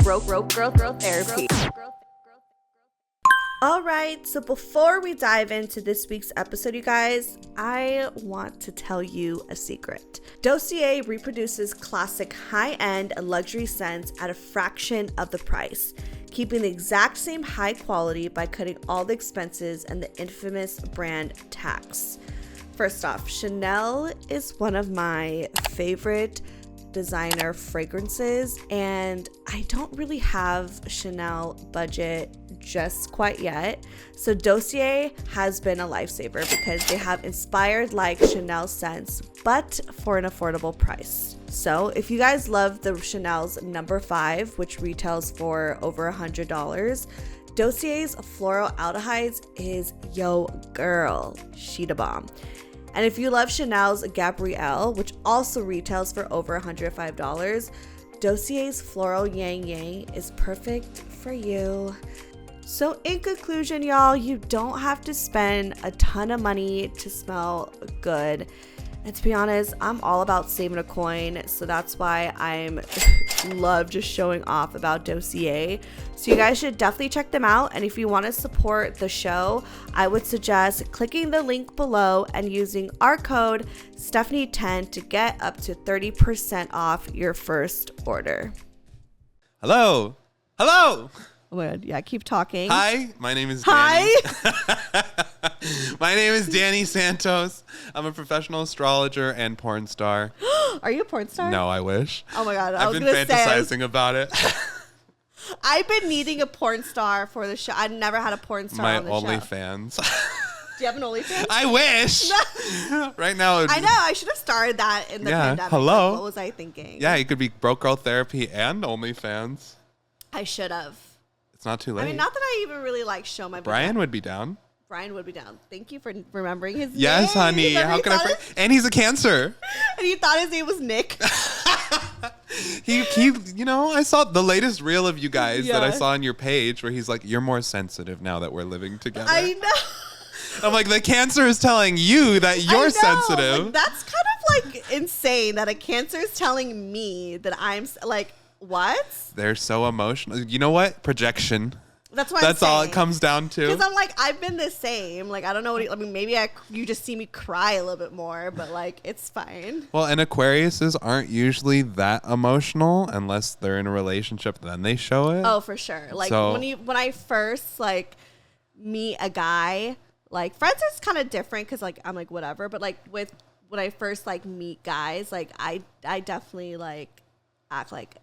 Broke Girl Therapy. All right, so before we dive into this week's episode, you guys, I want to tell you a secret. Dossier reproduces classic high-end luxury scents at a fraction of the price, keeping the exact same high quality by cutting all the expenses and the infamous brand tax. First off, Chanel is one of my favorite designer fragrances, and I don't really have Chanel budget just quite yet. So Dossier has been a lifesaver because they have inspired like Chanel scents, but for an affordable price. So if you guys love the Chanel's number 5, which retails for over $100, Dossier's floral aldehydes is yo girl, she da bomb. And if you love Chanel's Gabrielle, which also retails for over $105, Dossier's Floral Yang Yang is perfect for you. So in conclusion, y'all, you don't have to spend a ton of money to smell good. And to be honest, I'm all about saving a coin, so that's why I'm love just showing off about Dossier. So you guys should definitely check them out. And if you want to support the show, I would suggest clicking the link below and using our code Stefanie10 to get up to 30% off your first order. Hello. Oh my God, yeah, keep talking. Hi, my name is Danny. My name is Danny Santos. I'm a professional astrologer and porn star. Are you a porn star? No, I wish. Oh my God, I've been fantasizing about it. I've been needing a porn star for the show. I never had a porn star on the show. My OnlyFans. Do you have an OnlyFans? I wish. Right now. I know. I should have started that in the pandemic. Hello. Like, what was I thinking? Yeah, you could be Broke Girl Therapy and OnlyFans. I should have. It's not too late. I mean, not that I even really like show my. Brian would be down. Brian would be down. Thank you for remembering his name. Yes, honey. How can I? And he's a Cancer. And you thought his name was Nick. he, you know, I saw the latest reel of you guys that I saw on your page where he's like, "You're more sensitive now that we're living together." I know. I'm like, the Cancer is telling you that you're sensitive. Like, that's kind of like insane that a Cancer is telling me that I'm like, what? They're so emotional. You know what? Projection. That's all it comes down to. Because I'm like, I've been the same. Like, I don't know what. I mean, maybe you just see me cry a little bit more, but like, it's fine. Well, and Aquariuses aren't usually that emotional unless they're in a relationship. Then they show it. Oh, for sure. Like when I first like meet a guy, like friends is kind of different because like I'm like whatever. But like when I first like meet guys, like I definitely like act like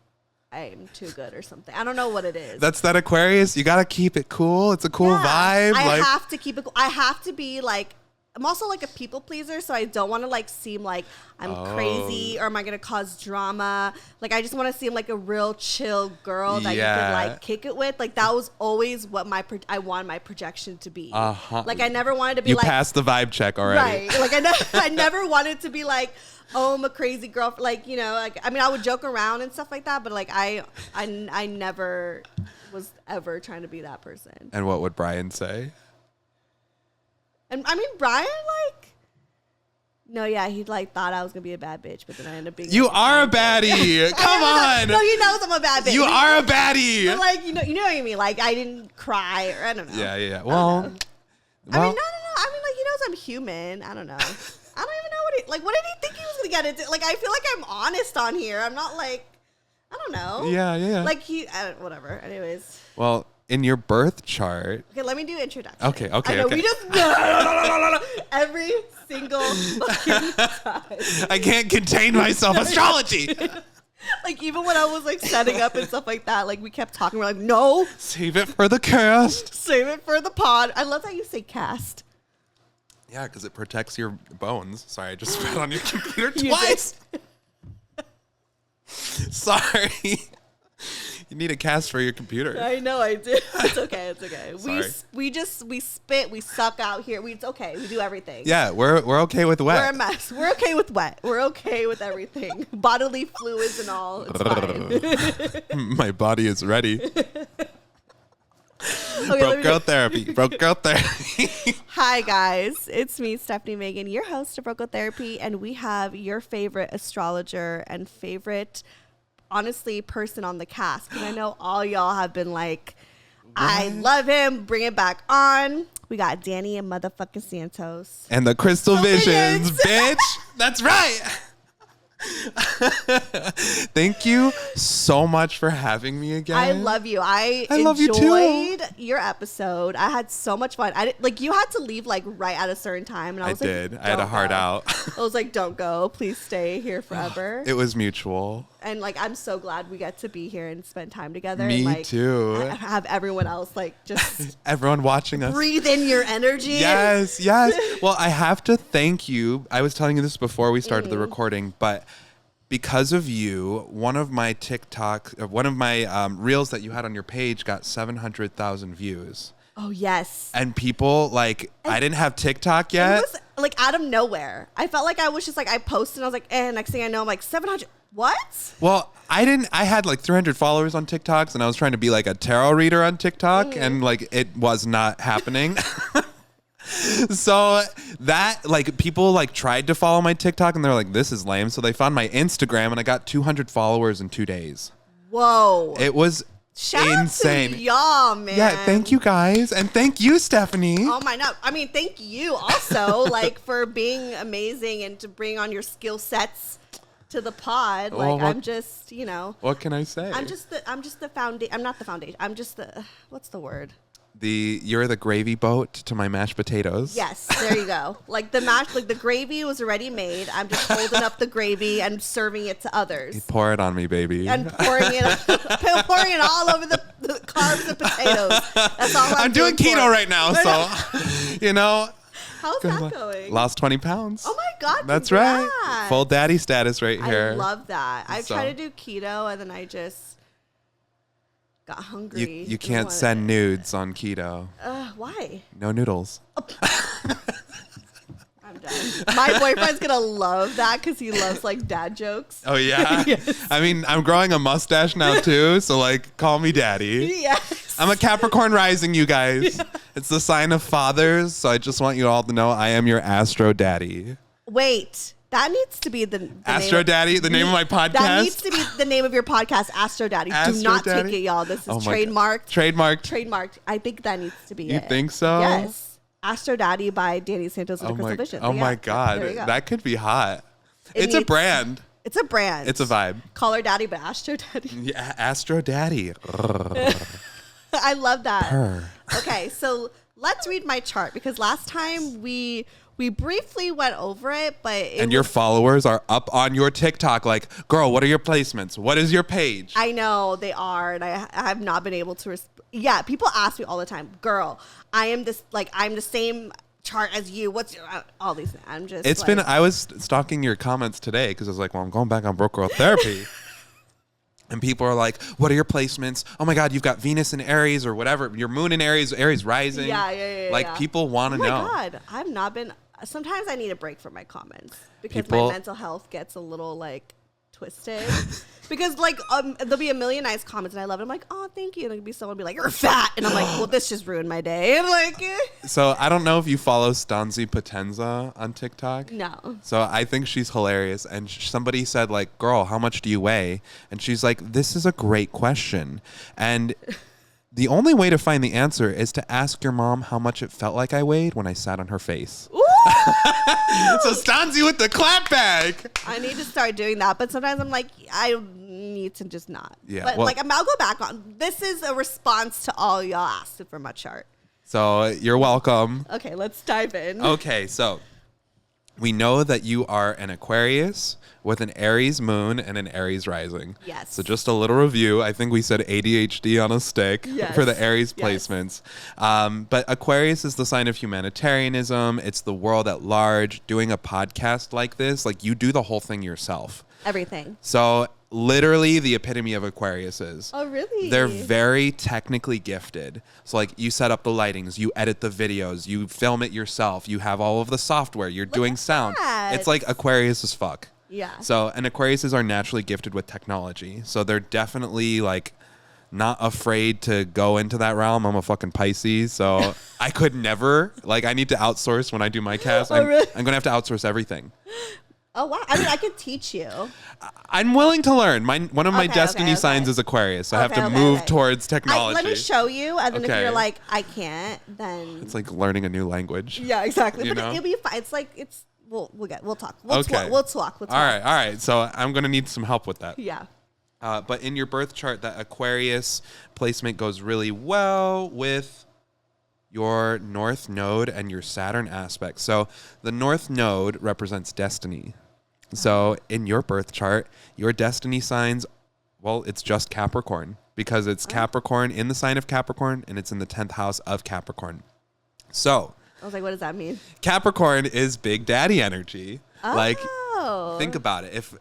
I'm too good or something. I don't know what it is. That's that Aquarius. You got to keep it cool. It's a cool vibe. I have to keep it cool. I have to be like, I'm also like a people pleaser, so I don't want to like seem like I'm crazy or am I going to cause drama. Like I just want to seem like a real chill girl that you can like kick it with. Like that was always what I wanted my projection to be. Like I never wanted to be like. You passed the vibe check already. Right. Like I never wanted to be like, oh, I'm a crazy girl. Like, you know, like, I mean, I would joke around and stuff like that, but like, I never was ever trying to be that person. And what would Brian say? And I mean, Brian, like, no, yeah, he like thought I was going to be a bad bitch, but then I ended up being. You are a baddie. Come on. No, he knows I'm a bad bitch. You are a baddie. But like, you know what I mean? Like, I didn't cry or I don't know. Yeah. Well, I mean, no. I mean, like, he knows I'm human. I don't know. I don't even know what did he think he was gonna get into? Like, I feel like I'm honest on here. I'm not like, I don't know. Yeah. Like whatever. Anyways. Well, in your birth chart. Okay, let me do introduction. Okay. I know, we just every single fucking time. I can't contain myself. Astrology. Like even when I was like setting up and stuff like that, like we kept talking. We're like, no. Save it for the cast. Save it for the pod. I love that you say cast. Yeah, because it protects your bones. Sorry, I just spat on your computer twice. Sorry. You need a cast for your computer. I know I do. It's okay. Sorry. We spit, we suck out here. It's okay. We do everything. Yeah, we're okay with wet. We're a mess. We're okay with wet. We're okay with everything. Bodily fluids and all. It's fine. My body is ready. Okay, Broke Girl Therapy. Hi guys, it's me, Stefanie Maegan, your host of Broke Girl Therapy, and we have your favorite astrologer and favorite honestly person on the cast, because I know all y'all have been like, I love him, bring it back on. We got Danny and motherfucking Santos. And the Crystal Visions, bitch. That's right. Thank you so much for having me again. I love you. I love you enjoyed too. your episode. I had so much fun. I didn't, like, you had to leave like right at a certain time, and I was like, did. I had a heart out. I was like, don't go. Please stay here forever. It was mutual. And like, I'm so glad we get to be here and spend time together. Me and, like, too. Have everyone else like just everyone watching us breathe in your energy. Yes. Well, I have to thank you. I was telling you this before we started the recording, but because of you, one of my reels that you had on your page got 700,000 views. Oh, yes. And people, like, I didn't have TikTok yet. It was, like, out of nowhere. I felt like I was just, like, I posted, and I was like, next thing I know, I'm like, 700, what? Well, I had, like, 300 followers on TikToks, and I was trying to be, like, a tarot reader on TikTok, and, like, it was not happening. So that, like, people, like, tried to follow my TikTok, and they're like, this is lame. So they found my Instagram, and I got 200 followers in 2 days. Whoa. It was insane. Shout out to y'all, man. Yeah, thank you guys. And thank you, Stefanie. Oh my God. I mean, thank you also, like, for being amazing and to bring on your skill sets to the pod. Like, I'm just, you know. What can I say? I'm just the foundation. I'm not the foundation. I'm just the, what's the word? You're the gravy boat to my mashed potatoes. Yes, there you go. Like the gravy was already made. I'm just holding up the gravy and serving it to others. You pour it on me, baby. And pouring it all over the carbs and potatoes. That's all I'm doing keto right now, so you know. How's that going? Lost 20 pounds. Oh my God, that's congrats. right. Full daddy status right here. I love that. I tried to do keto and then I just got hungry. You can't send nudes on keto. Why? No noodles. Oh. I'm done. My boyfriend's gonna love that because he loves like dad jokes. Oh yeah. Yes. I mean, I'm growing a mustache now too, so like, call me daddy. Yes. I'm a Capricorn rising, you guys. Yeah. It's the sign of fathers, so I just want you all to know I am your Astro daddy. Wait. That needs to be the Astro name Daddy, the name of my podcast. That needs to be the name of your podcast, Astro Daddy. Do not take it, y'all. This is trademarked. Trademarked. I think that needs to be it. You think so? Yes. Astro Daddy by Danny Santos and the Crystal Vision. Oh my God. That could be hot. It's a brand. It's a brand. It's a vibe. Call her Daddy, but Astro Daddy. Yeah, Astro Daddy. I love that. Okay, so let's read my chart because last time we briefly went over it, but your followers are up on your TikTok like, girl, what are your placements? What is your page? I know they are, and I have not been able to. Yeah, people ask me all the time, girl, I'm the same chart as you. What's your all these? I'm just. It's been. I was stalking your comments today because I was like, well, I'm going back on broke girl therapy. And people are like, what are your placements? Oh my God, you've got Venus in Aries or whatever. Your moon in Aries, Aries rising. Yeah. Like people want to know. Oh my God, I've not been. Sometimes I need a break from my comments because my mental health gets a little like twisted. Because like there'll be a million nice comments and I love it. I'm like, oh, thank you. And there'll be someone be like, you're fat, and I'm like, well, this just ruined my day. And like, so I don't know if you follow Stanzi Potenza on TikTok. No. So I think she's hilarious. And somebody said like, girl, how much do you weigh? And she's like, this is a great question. And the only way to find the answer is to ask your mom how much it felt like I weighed when I sat on her face. So Stanzi with the clap bag. I need to start doing that, but sometimes I'm like, I need to just not. Yeah, but like, I'll go back on. This is a response to all y'all asked for my chart. So you're welcome. Okay, let's dive in. Okay, so we know that you are an Aquarius with an Aries moon and an Aries rising. Yes. So just a little review. I think we said ADHD on a stick for the Aries placements. But Aquarius is the sign of humanitarianism. It's the world at large. Doing a podcast like this, like you do the whole thing yourself. Everything. So literally the epitome of Aquariuses. Oh, really? They're very technically gifted. So like you set up the lightings, you edit the videos, you film it yourself, you have all of the software, you're doing sound. It's like Aquarius as fuck. Yeah. So, and Aquariuses are naturally gifted with technology. So they're definitely like not afraid to go into that realm. I'm a fucking Pisces. So I could never, like I need to outsource when I do my cast. Oh, really? I'm going to have to outsource everything. Oh, wow. I mean, I can teach you. I'm willing to learn. One of my destiny signs is Aquarius. So I have to move towards technology. Let me show you. And then if you're like, I can't, then. It's like learning a new language. Yeah, exactly. But it'll be fine. It's like, we'll talk. We'll talk. All right. So I'm going to need some help with that. Yeah. But in your birth chart, that Aquarius placement goes really well with your North Node and your Saturn aspect. So the North Node represents destiny. So in your birth chart, your destiny signs, well, it's just Capricorn because it's Capricorn in the sign of Capricorn and it's in the 10th house of Capricorn. So I was like, what does that mean? Capricorn is big daddy energy. Oh. Like, think about it. If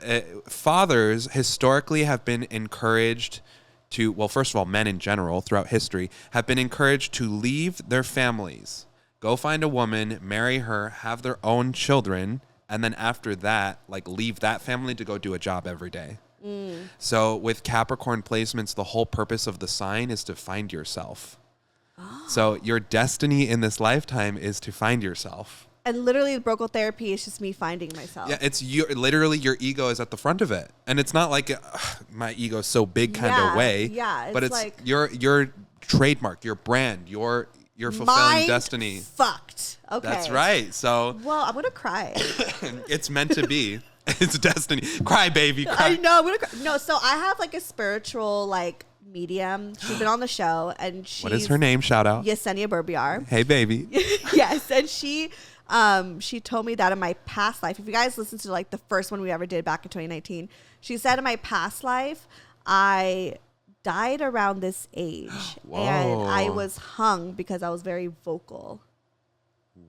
fathers historically have been encouraged to, well, first of all, men in general throughout history have been encouraged to leave their families, go find a woman, marry her, have their own children, and then after that, like leave that family to go do a job every day. So with Capricorn placements, the whole purpose of the sign is to find yourself. So your destiny in this lifetime is to find yourself. And literally, Brocal therapy is just me finding myself. Yeah, it's literally your ego is at the front of it, and it's not like my ego is so big kind of way. Yeah, but it's like your trademark, your brand, your fulfilling destiny. Fucked. Okay, that's right. So, well, I'm gonna cry. It's meant to be. It's destiny. Cry, baby. Cry. I know. I'm gonna cry. No, so I have like a spiritual medium. She's been on the show, and what is her name? Shout out. Yesenia Berbiar. Hey, baby. Yes, and she told me that in my past life, if you guys listen to the first one we ever did back in 2019, she said in my past life, I died around this age. And I was hung because I was very vocal.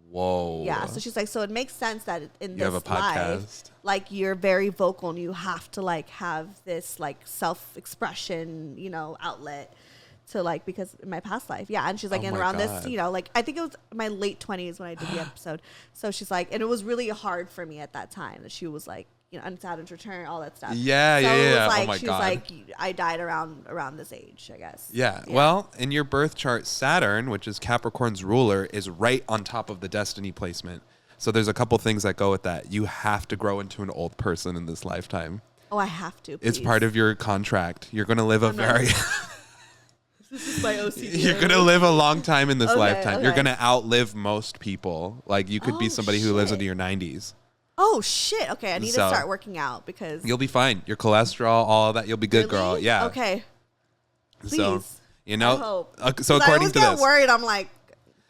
Whoa. Yeah. So she's like, so it makes sense that in you have a podcast. Life, you're very vocal and you have to have this self-expression, outlet. To because in my past life, yeah, and she's like, and around this, I think it was my late 20s when I did the episode. So she's like, and it was really hard for me at that time. That she was like, on Saturn's return, all that stuff. Yeah, so yeah. It was oh my she God. was like, I died around this age, I guess. Yeah. Well, in your birth chart, Saturn, which is Capricorn's ruler, is right on top of the destiny placement. So there's a couple things that go with that. You have to grow into an old person in this lifetime. Oh, I have to. Please. It's part of your contract. You're going to live very. This is my OCD. You're going to live a long time in this lifetime. Okay. You're going to outlive most people. Like you could be somebody who lives into your 90s. Oh, shit. Okay, I need to start working out because... You'll be fine. Your cholesterol, all of that, you'll be good, girl. Yeah. Okay. Please. So, I hope. So according to this... I always get worried. I'm like,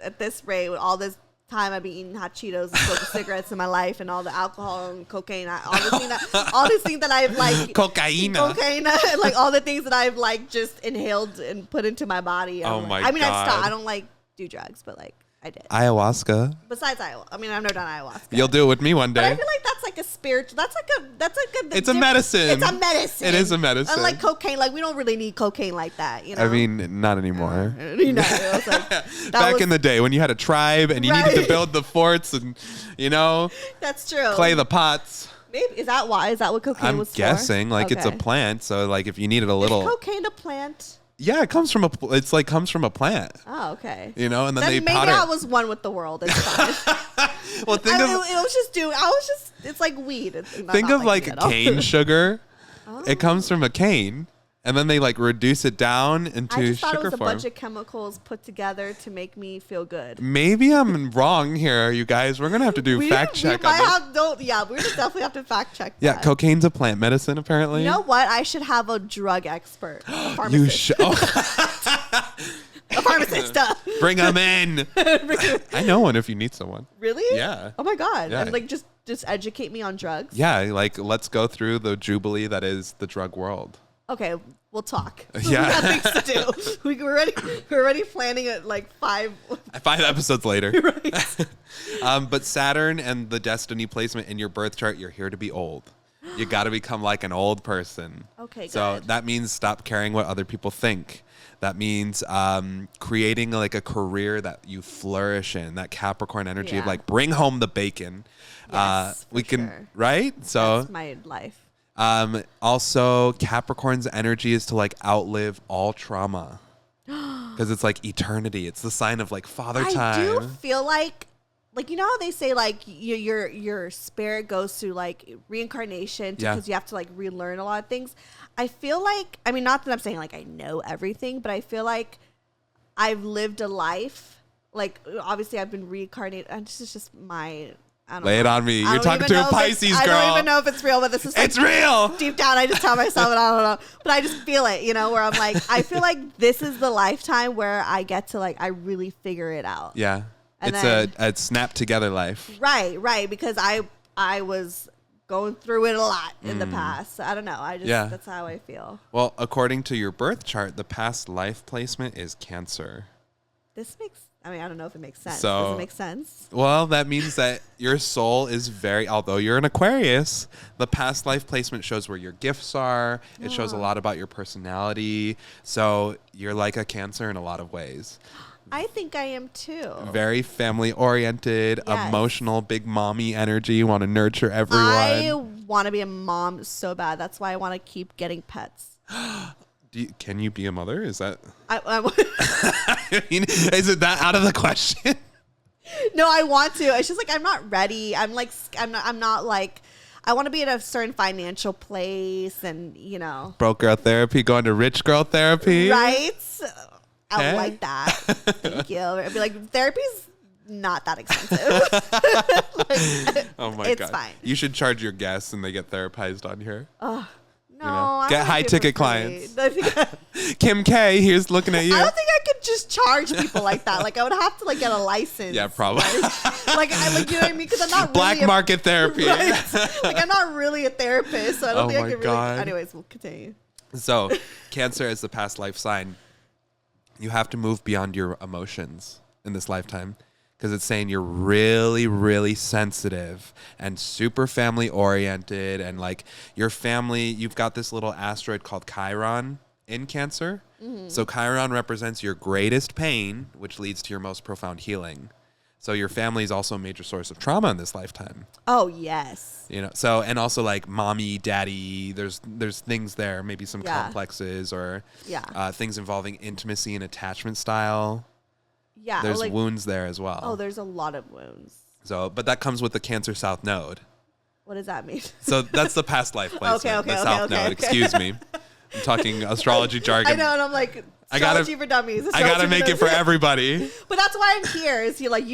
at this rate, with all this time I've been eating hot Cheetos and smoking cigarettes in my life and all the alcohol and cocaine, all these things that I've cocaine, all the things that I've just inhaled and put into my body. Oh my God. I mean, I've stopped. I don't do drugs, but I did. Ayahuasca. Besides ayahuasca. I mean, I've never done ayahuasca. You'll do it with me one day. But I feel like that's a spiritual, it's a medicine. It's a medicine. It is a medicine. Unlike cocaine, we don't really need cocaine like that, I mean, not anymore. It was Back in the day when you had a tribe and you needed to build the forts and, That's true. clay the pots. Maybe. Is that why? Is that what cocaine was for? I'm guessing. It's a plant. So, if you needed a little... Is cocaine a plant? Yeah, it comes from a plant. Oh, okay. And then they maybe powder. I was one with the world. It's fine. Well, it's like weed. Think of cane sugar. Oh. It comes from a cane. And then they reduce it down into sugar form. I just thought it was a bunch of chemicals put together to make me feel good. Maybe I'm wrong here, you guys. We're gonna have to do fact check on this. We're gonna definitely have to fact check. Yeah, cocaine's a plant medicine apparently. You know what? I should have a drug expert. A pharmacist. You should. Oh. A pharmacist. Bring them in. I know one if you need someone. Really? Yeah. Oh my God. Yeah. And just educate me on drugs. Yeah, let's go through the jubilee that is the drug world. Okay, we'll talk. Yeah. We got things to do. We're already planning it 5 episodes later. Right. But Saturn and the destiny placement in your birth chart, you're here to be old. You got to become like an old person. Okay, so good. that means stop caring what other people think. That means creating a career that you flourish in, that Capricorn energy of bring home the bacon. Yes, we can, sure. right? So that's my life. Also, Capricorn's energy is to outlive all trauma because it's eternity. It's the sign of father time. I do feel like like, you know how they say like your spirit goes through like reincarnation because you have to like relearn a lot of things. I feel like, I mean, not that I'm saying like I know everything, but I feel like I've lived a life. Like, obviously I've been reincarnated, and this is just my, I don't know. Lay it on me. You're talking to a Pisces girl. I don't even know if it's real, but this is like, it's real. Deep down, I just tell myself, and I don't know. But I just feel it, you know, where I'm like, I feel like this is the lifetime where I get to like, I really figure it out. Yeah. And it's then, a snap together life. Right. Because I was going through it a lot in the past. So I don't know. That's how I feel. Well, according to your birth chart, the past life placement is Cancer. This makes, I mean, I don't know if it makes sense. So, does it make sense? Well, that means that your soul is although you're an Aquarius, the past life placement shows where your gifts are. It shows a lot about your personality. So you're like a Cancer in a lot of ways. I think I am too. Very family oriented, emotional, big mommy energy. Want to nurture everyone. I want to be a mom so bad. That's why I want to keep getting pets. Can you be a mother? Is that? I mean, is it that out of the question? No, I want to. It's just like I'm not ready. I'm not like, I want to be in a certain financial place, and you know, broke girl therapy, going to rich girl therapy, right? I would like that. Thank you. I'd be like, therapy's not that expensive. Like, oh my God. It's fine. You should charge your guests and they get therapized on here. No, you know? Get high ticket clients. Kim K, here's looking at you. I don't think I could just charge people like that. Like, I would have to like get a license. Yeah, probably. Like you know what I mean? Because I'm not black really market therapy. Right? Like, I'm not really a therapist, so I don't think I can God. really. Anyways, we'll continue. So, Cancer is the past life sign. You have to move beyond your emotions in this lifetime, because it's saying you're really, really sensitive and super family oriented, and like your family, you've got this little asteroid called Chiron in Cancer. So Chiron represents your greatest pain, which leads to your most profound healing. So your family is also a major source of trauma in this lifetime. Oh, yes. You know, so, and also like mommy, daddy, there's things there, maybe some complexes or things involving intimacy and attachment style. Yeah. There's wounds there as well. Oh, there's a lot of wounds. So, but that comes with the Cancer South Node. What does that mean? So that's the past life placement. Okay, South Node. Excuse me. I'm talking astrology jargon. I know, and I'm like, astrology for dummies. I gotta make it for everybody. But that's why I'm here. Is you like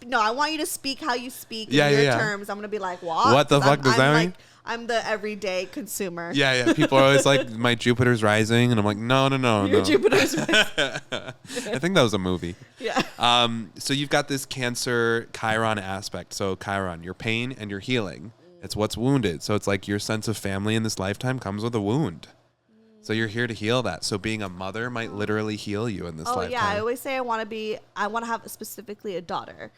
no? I want you to speak how you speak in your terms. I'm gonna be like, what the fuck does that mean? Like, I'm the everyday consumer. Yeah. People are always like, my Jupiter's rising, and I'm like, no. Your Jupiter's rising. I think that was a movie. Yeah. So you've got this Cancer Chiron aspect. So Chiron, your pain and your healing. It's what's wounded. So it's like your sense of family in this lifetime comes with a wound. So you're here to heal that. So being a mother might literally heal you in this lifetime. Oh yeah, I always say I want to have specifically a daughter,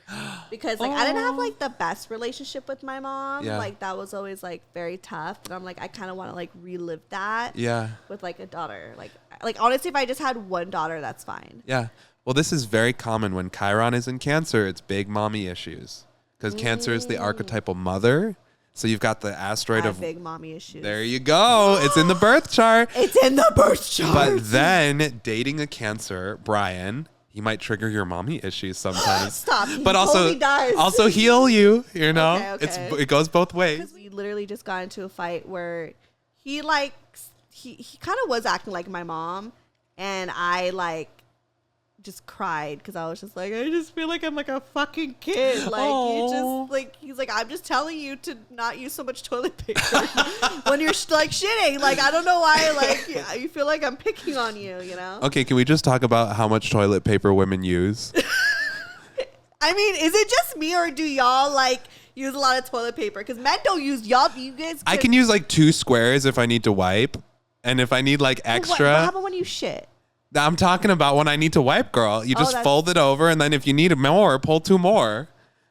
because like I didn't have like the best relationship with my mom. Yeah. Like that was always like very tough, and I'm like, I kind of want to like relive that. Yeah. With like a daughter, like honestly, if I just had one daughter, that's fine. Yeah. Well, this is very common when Chiron is in Cancer. It's big mommy issues, because Cancer is the archetypal mother. So you've got the asteroid of big mommy issues. There you go. It's in the birth chart. It's in the birth chart. But then dating a Cancer, Brian, he might trigger your mommy issues sometimes. Stop. He but totally does. also heal you. You know, Okay. it goes both ways. We literally just got into a fight where he kind of was acting like my mom, and I like just cried because I was just like, I just feel like I'm like a fucking kid. Like, you just like, he's like, I'm just telling you to not use so much toilet paper when you're like shitting. Like, I don't know why, like, you feel like I'm picking on you, you know? Okay, can we just talk about how much toilet paper women use? I mean, is it just me, or do y'all like use a lot of toilet paper? Because men don't use, you guys. I can use like 2 squares if I need to wipe. And if I need like extra. What happened when you shit? I'm talking about when I need to wipe, girl. You just fold it over, and then if you need more, pull 2 more.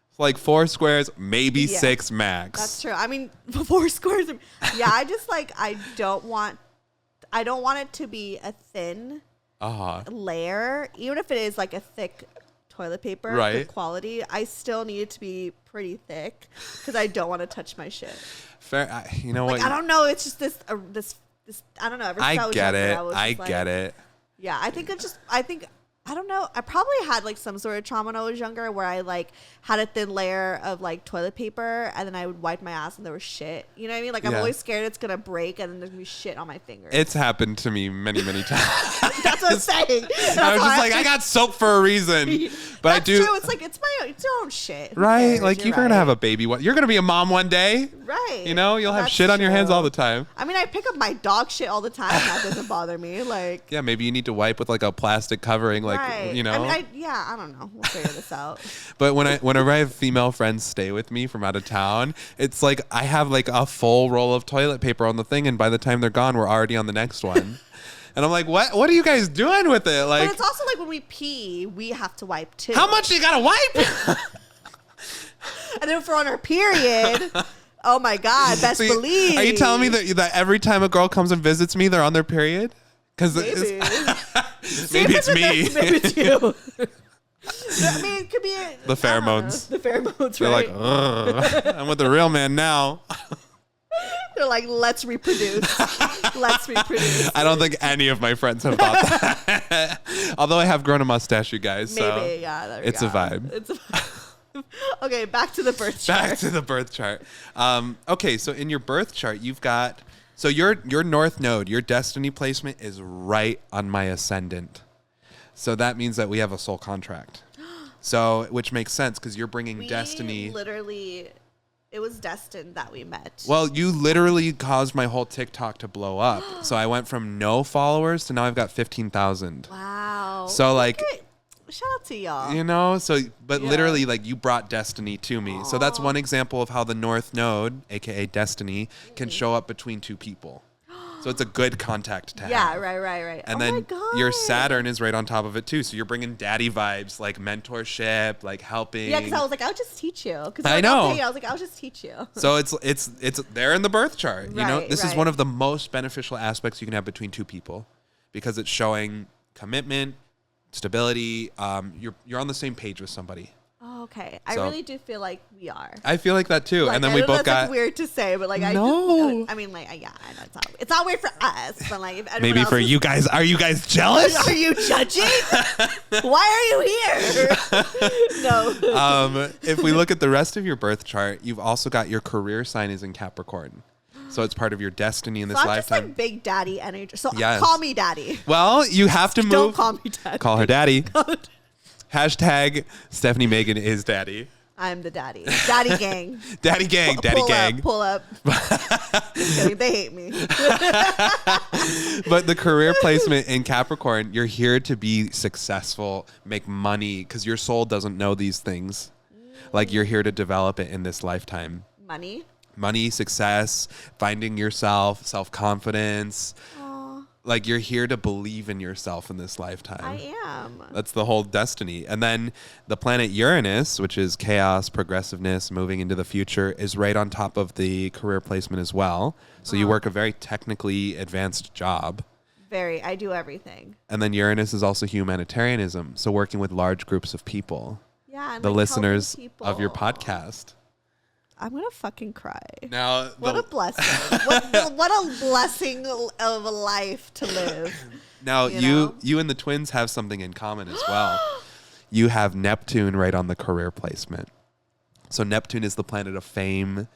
It's like 4 squares, maybe 6 max. That's true. I mean, 4 squares. Yeah, I just like, I don't want it to be a thin layer. Even if it is like a thick toilet paper, good quality, I still need it to be pretty thick, because I don't want to touch my shit. Fair. You know like, what? I don't know. It's just this I don't know. I get it. I get it. Yeah, I think I don't know. I probably had like some sort of trauma when I was younger where I like had a thin layer of like toilet paper and then I would wipe my ass and there was shit. You know what I mean? Like I'm always scared it's going to break and then there's going to be shit on my fingers. It's happened to me many, many times. That's what I'm saying. I was just like, I got soap for a reason. But That's I do. true. It's like, it's your own shit. Who Right? cares? Like you're going to have a baby. You're going to be a mom one day. Right. You know, you'll have That's shit on your hands true. all the time. I mean, I pick up my dog shit all the time. That doesn't bother me. Like, Yeah, maybe you need to wipe with like a plastic covering, like, right. you know. I mean, I don't know. We'll figure this out. But whenever I have female friends stay with me from out of town, it's like I have like a full roll of toilet paper on the thing, and by the time they're gone, we're already on the next one. And I'm like, what are you guys doing with it? Like, but it's also like when we pee, we have to wipe too. how much you gotta wipe? And then if we're on our period, oh my God, best So believe. Are you telling me that every time a girl comes and visits me, they're on their period? Because Maybe. maybe it's me. Maybe it's you. I mean, it could be The pheromones. The pheromones, They're right? like, ugh, I'm with the real man now. They're like, let's reproduce. Let's reproduce. I don't think any of my friends have thought that. Although I have grown a mustache, you guys. So Maybe, yeah. There we it's go. a vibe. It's a vibe. Okay, back to the birth chart. Back to the birth chart. Okay, so in your birth chart, you've got your north node, your destiny placement is right on my ascendant. So that means that we have a soul contract. So, which makes sense because you're bringing destiny. Literally, it was destined that we met. Well, you literally caused my whole TikTok to blow up. So I went from no followers to now I've got 15,000. Wow. So like, Okay. Shout out to y'all. you know, but Yeah. literally like you brought destiny to me. So that's one example of how the north node, aka destiny, can show up between two people. So it's a good contact to have. Yeah, right. And oh then my God. your Saturn is right on top of it too. So you're bringing daddy vibes, like mentorship, like helping. Yeah, because I was like, I'll just teach you. Because I know. I was like, I'll just teach you. So it's there in the birth chart. You know, Right, this is right. one of the most beneficial aspects you can have between two people because it's showing commitment, stability. You're on the same page with somebody. Oh, okay. I So- really do feel like we are. I feel like that too. Like, And then I we know both that's got like weird to say, but like No. I mean, like, yeah, I know it's not weird for us, but like if anyone maybe else for is- you guys. Are you guys jealous? Are you judging? Why are you here? No. If we look at the rest of your birth chart, you've also got your career sign is in Capricorn. So it's part of your destiny in this So I'm just lifetime. like big daddy energy. So Yes. call me daddy. Well, you have to move. Don't call me daddy. Call her daddy. Hashtag Stefanie Maegan is daddy. I'm the daddy. Daddy gang. Daddy gang. Daddy Pull gang. Up, pull up. Just kidding. They hate me. But the career placement in Capricorn, you're here to be successful, make money, because your soul doesn't know these things. Like you're here to develop it in this lifetime. Money, success, finding yourself, self-confidence. Like you're here to believe in yourself in this lifetime. I am. That's the whole destiny. And then the planet Uranus, which is chaos, progressiveness, moving into the future, is right on top of the career placement as well. So you work a very technically advanced job. I do everything. And then Uranus is also humanitarianism. So working with large groups of people. Yeah. And The like listeners helping of your people. podcast. I'm going to fucking cry. Now, What a blessing. what a blessing of a life to live. now you know? you and the twins have something in common as well. You have Neptune right on the career placement. So Neptune is the planet of fame,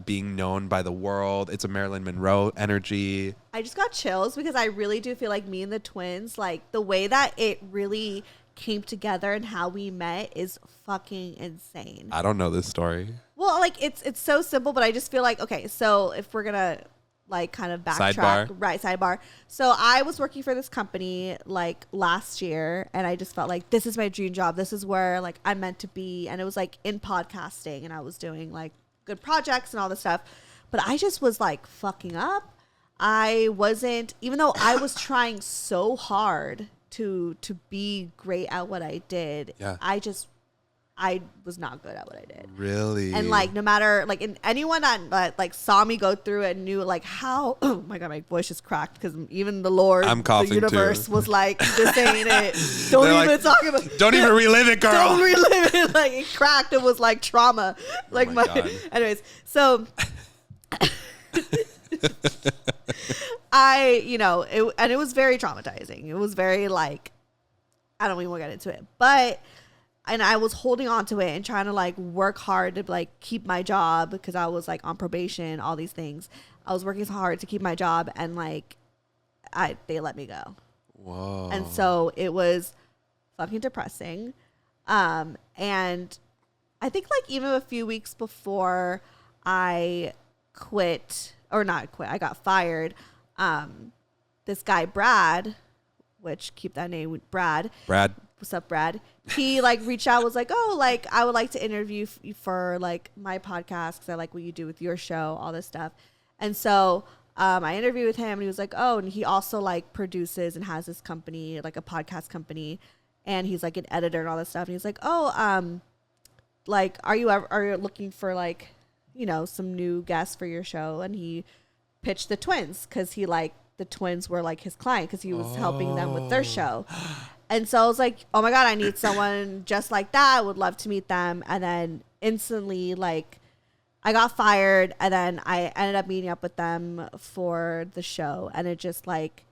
being known by the world. It's a Marilyn Monroe energy. I just got chills because I really do feel like me and the twins, like the way that it really came together and how we met is fucking insane. I don't know this story. Well, like it's so simple, but I just feel like, okay, so if we're gonna like kind of backtrack, sidebar. So I was working for this company like last year, and I just felt like this is my dream job. This is where like I'm meant to be, and it was like in podcasting, and I was doing like good projects and all this stuff, but I just was like fucking up. I wasn't, even though I was trying so hard to be great at what I did. Yeah. I was not good at what I did. Really? And like, no matter like, anyone that like saw me go through it knew like how. Oh my god, my voice is cracked because even the Lord, I'm coughing the universe too. was like, this ain't it. Don't They're even like, talk about. Don't even relive it, girl. Don't relive it. Like it cracked. It was like trauma. Like my God. Anyways, so. it was very traumatizing. It was very like, I don't even want to get into it. But, and I was holding on to it and trying to like work hard to like keep my job because I was like on probation, all these things. I was working so hard to keep my job and like they let me go. Whoa. And so it was fucking depressing. And I think like even a few weeks before I quit, or not quit, I got fired. This guy, Brad, which keep that name, Brad. What's up, Brad? He like reached out, was like, oh, like I would like to interview for like my podcast because I like what you do with your show, all this stuff. And so I interviewed with him and he was like, oh, and he also like produces and has this company, like a podcast company. And he's like an editor and all this stuff. And he's like, oh, like, are you looking for like, you know, some new guests for your show? And he pitched the twins because he like the twins were like his client because he was helping them with their show. And so I was like, oh my God, I need someone just like that. I would love to meet them. And then instantly, like, I got fired. And then I ended up meeting up with them for the show. And it just like,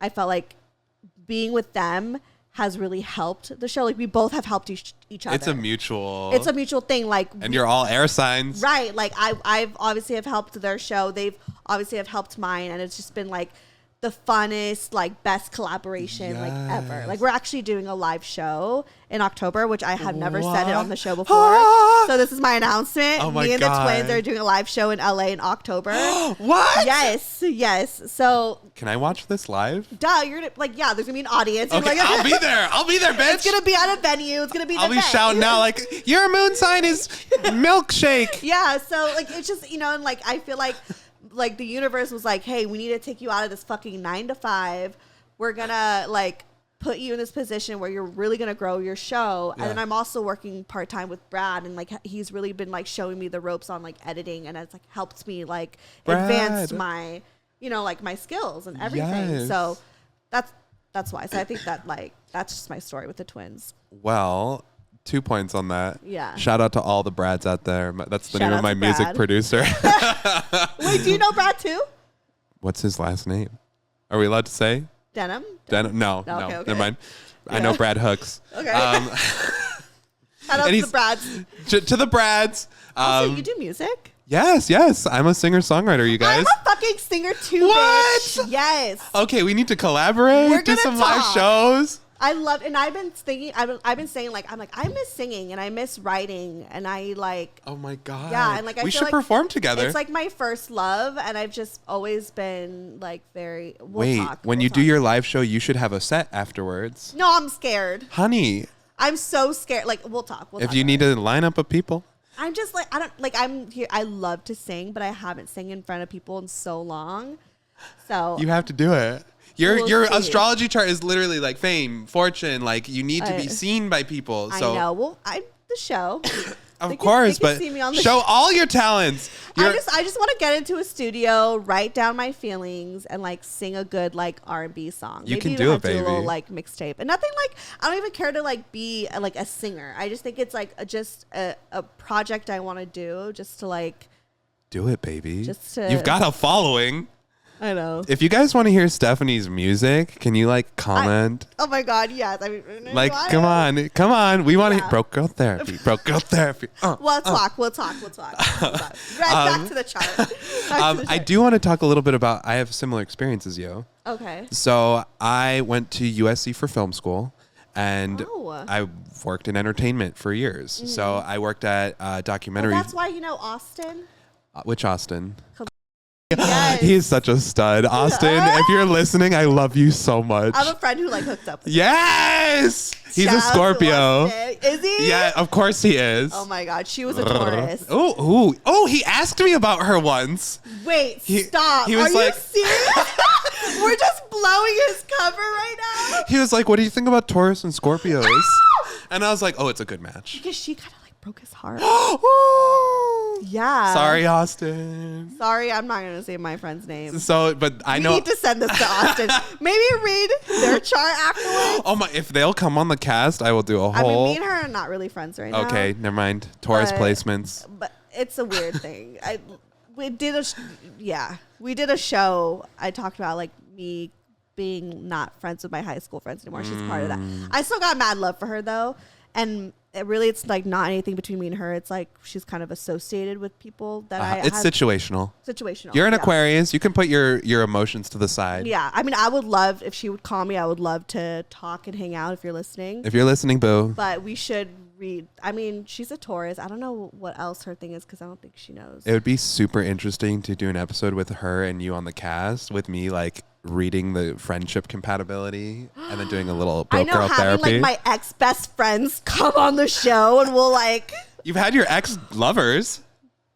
I felt like being with them has really helped the show. Like we both have helped each other. It's a mutual thing. Like, and you're all air signs. Right. Like I've obviously have helped their show. They've obviously have helped mine. And it's just been like the funnest, like best collaboration like ever. Like we're actually doing a live show in October, which I have never said it on the show before. So this is my announcement. Oh my Me and God. the twins are doing a live show in LA in October. What? Yes. So can I watch this live? duh, you're gonna like, yeah, there's gonna be an audience. Okay, Like, I'll be there, bitch. It's gonna be at a venue. It's gonna be. I'll be shouting out like, your moon sign is milkshake. Yeah. So like, it's just, you know, and like I feel like the universe was like, hey, we need to take you out of this fucking 9 to 5. We're gonna like put you in this position where you're really gonna grow your show. Yeah. And then I'm also working part-time with Brad, and like he's really been like showing me the ropes on like editing, and it's like helped me like advance my, you know, like my skills and everything. Yes. So that's why. So I think that like that's just my story with the twins. Well, 2 points on that. Yeah. Shout out to all the Brads out there. That's the Shout name out of my to music Brad. producer. Wait, do you know Brad too? What's his last name? Are we allowed to say? Denim? No. Okay. Never mind. I know Brad Hooks. Okay. Shout out to the Brads. To the Brads. Also, you do music? Yes. I'm a singer-songwriter, you guys. I'm a fucking singer too, What? bitch. Yes. Okay, we need to collaborate. We're do gonna some live talk. shows. I love, and I've been thinking, I've been saying like, I miss singing and I miss writing and I like. Oh my God. Yeah, and like I we feel should like perform together. It's like my first love, and I've just always been like very. When you do your live show, you should have a set afterwards. No, I'm scared. Honey. I'm so scared. Like we'll talk. If you need a lineup of people. I'm just like, I don't like, I'm here. I love to sing, but I haven't sang in front of people in so long. So You have to do it. Your We'll see. astrology chart is literally like fame, fortune. Like you need to be seen by people. So I know. Well, I'm the show. of course, they can see me on but the show all your talents. I just want to get into a studio, write down my feelings, and like sing a good like R&B song. You Maybe can do it, a little baby. like mixtape, and nothing like, I don't even care to like be like a singer. I just think it's like just a project I want to do, just to like do it, baby. Just to- You've got a following. I know. If you guys want to hear Stefanie's music, can you like comment? Oh my God, yes. I mean, Like, come on. We want to Yeah. broke girl therapy. We'll talk. We'll talk. Back to the chart. I do want to talk a little bit about, I have similar experiences, yo. Okay. So I went to USC for film school, and Oh. I worked in entertainment for years. So I worked at documentary. That's why you know Austin. Which Austin? Yes. He is such a stud. Austin, if you're listening, I love you so much. I have a friend who like hooked up with Yes! He's Shout a out to Scorpio. Austin. Is he? Yeah, of course he is. Oh my God, she was a Taurus. Oh, he asked me about her once. Wait, He- stop. he was Are like- you serious? We're just blowing his cover right now. He was like, what do you think about Taurus and Scorpios? And I was like, oh, it's a good match. Because she kind of like broke his heart. Ooh. Yeah. Sorry, Austin. Sorry, I'm not going to say my friend's name. So, but I We know. need to send this to Austin. Maybe read their chart afterwards. Oh my! If they'll come on the cast, I will do a I mean, whole. me and her are not really friends right now. Okay, never mind. Taurus But- placements. But it's a weird thing. We did a show. I talked about like me being not friends with my high school friends anymore. She's part of that. I still got mad love for her though. And it's like not anything between me and her. It's like she's kind of associated with people that It's situational. Situational. You're an Aquarius. You can put your emotions to the side. Yeah. I mean, I would love, if she would call me, I would love to talk and hang out if you're listening. If you're listening, boo. But we should read. I mean, she's a Taurus. I don't know what else her thing is because I don't think she knows. It would be super interesting to do an episode with her and you on the cast with me, like, reading the friendship compatibility and then doing a little broke girl therapy. I know, having like my ex best friends come on the show and we'll like. You've had your ex lovers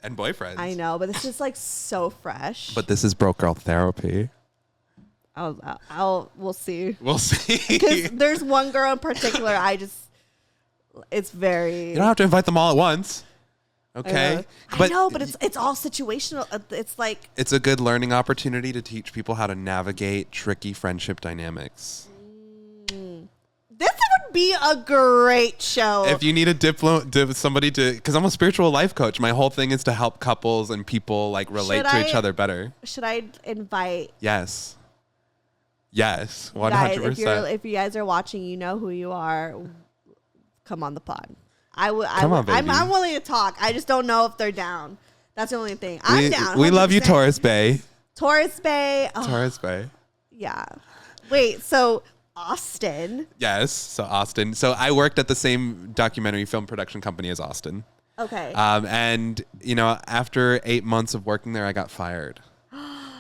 and boyfriends. I know, but it's just like so fresh. But this is broke girl therapy. We'll see. We'll see. Because there's one girl in particular. It's very. You don't have to invite them all at once. Okay. I know, but it's all situational. It's like. It's a good learning opportunity to teach people how to navigate tricky friendship dynamics. This would be a great show. If you need a somebody to, because I'm a spiritual life coach. My whole thing is to help couples and people like relate to each other better. Should I invite? Yes. 100%. Guys, if you guys are watching, you know who you are. Come on the pod. I'm willing to talk. I just don't know if they're down. That's the only thing. I'm down. 100%. We love you, Taurus Bay. Taurus Bay. Oh, Taurus Bay. Yeah. Wait, so Austin. Yes, so Austin. So I worked at the same documentary film production company as Austin. Okay. And, after 8 months of working there, I got fired.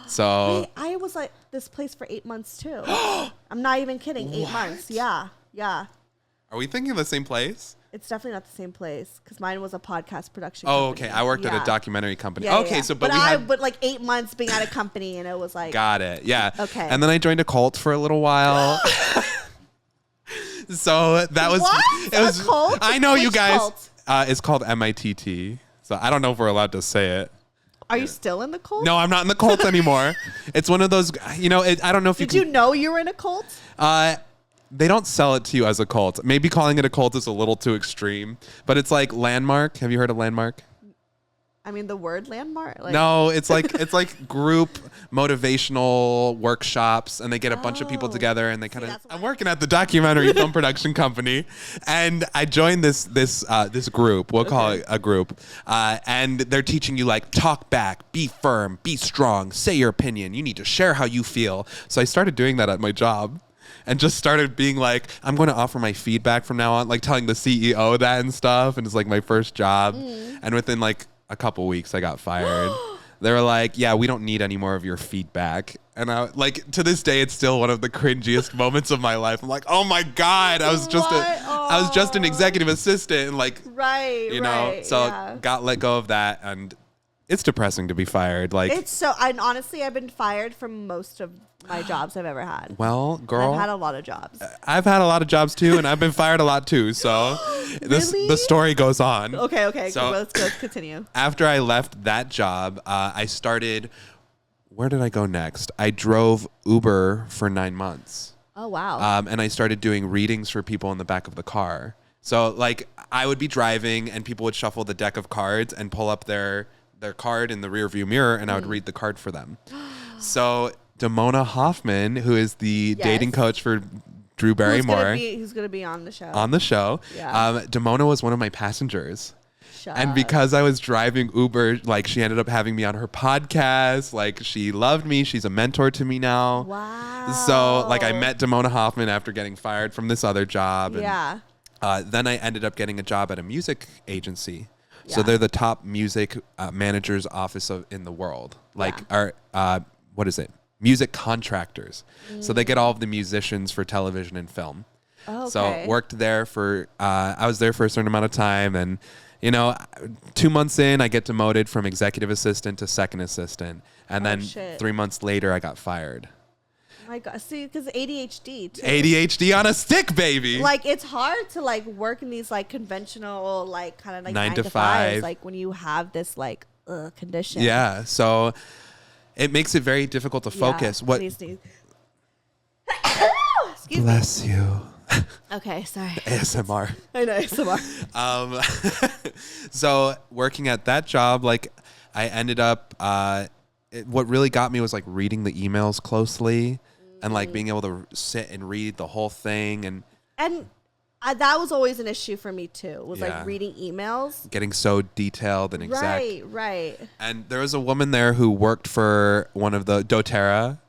So wait, I was like this place for 8 months too. I'm not even kidding. 8 months. Yeah. Are we thinking of the same place? It's definitely not the same place because mine was a podcast production company. Okay. I worked at a documentary company. Yeah, okay, yeah. so but like 8 months being at a company and it was like. Got it. Yeah. Okay. And then I joined a cult for a little while. So that was. What? It was a cult? I know. Which you guys. Cult? It's called MITT. So I don't know if we're allowed to say it. Are you still in the cult? No, I'm not in the cult anymore. It's one of those. I don't know if Did you know you were in a cult? They don't sell it to you as a cult. Maybe calling it a cult is a little too extreme, but it's like Landmark. Have you heard of Landmark? I mean, the word landmark? No, it's like group motivational workshops, and they get a bunch of people together, and they kind of. I'm working at the documentary film production company, and I joined this group. We'll call it a group, and they're teaching you like talk back, be firm, be strong, say your opinion. You need to share how you feel. So I started doing that at my job. And just started being like, I'm going to offer my feedback from now on, like telling the CEO that and stuff. And it's like my first job. And within like a couple weeks, I got fired. They were like, yeah, we don't need any more of your feedback. And I like to this day, it's still one of the cringiest moments of my life. I'm like, oh my God, I was just an executive assistant. And like, got let go of that. And it's depressing to be fired. Like it's so, and honestly, I've been fired from most of my jobs I've ever had. Well, girl, I've had a lot of jobs. I've had a lot of jobs too, and I've been fired a lot too. So really? the story goes on. Okay. So let's go continue. After I left that job, I started. Where did I go next? I drove Uber for 9 months. Oh wow. And I started doing readings for people in the back of the car. So like I would be driving, and people would shuffle the deck of cards and pull up their card in the rearview mirror, and I would read the card for them. So Damona Hoffman, who is the dating coach for Drew Barrymore, who's going to be on the show. Yeah. Damona was one of my passengers. And because I was driving Uber, like she ended up having me on her podcast. Like she loved me. She's a mentor to me now. Wow. So like I met Damona Hoffman after getting fired from this other job. Yeah. And, then I ended up getting a job at a music agency. So they're the top music manager's office in the world. Like what is it? Music contractors. So they get all of the musicians for television and film. Okay. So worked there for, I was there for a certain amount of time. And, 2 months in, I get demoted from executive assistant to second assistant. And then 3 months later, I got fired. Oh my God. See, because ADHD too. ADHD on a stick, baby. Like it's hard to like work in these like conventional, like kind of like 9 to 5. Like when you have this like condition. Yeah. So it makes it very difficult to focus. Yeah, what? Excuse Bless me. you. Okay, sorry. ASMR. I know ASMR. So working at that job, like I ended up. What really got me was like reading the emails closely, and like being able to sit and read the whole thing and that was always an issue for me too. Was like reading emails, getting so detailed and exact. Right. And there was a woman there who worked for one of the doTERRA,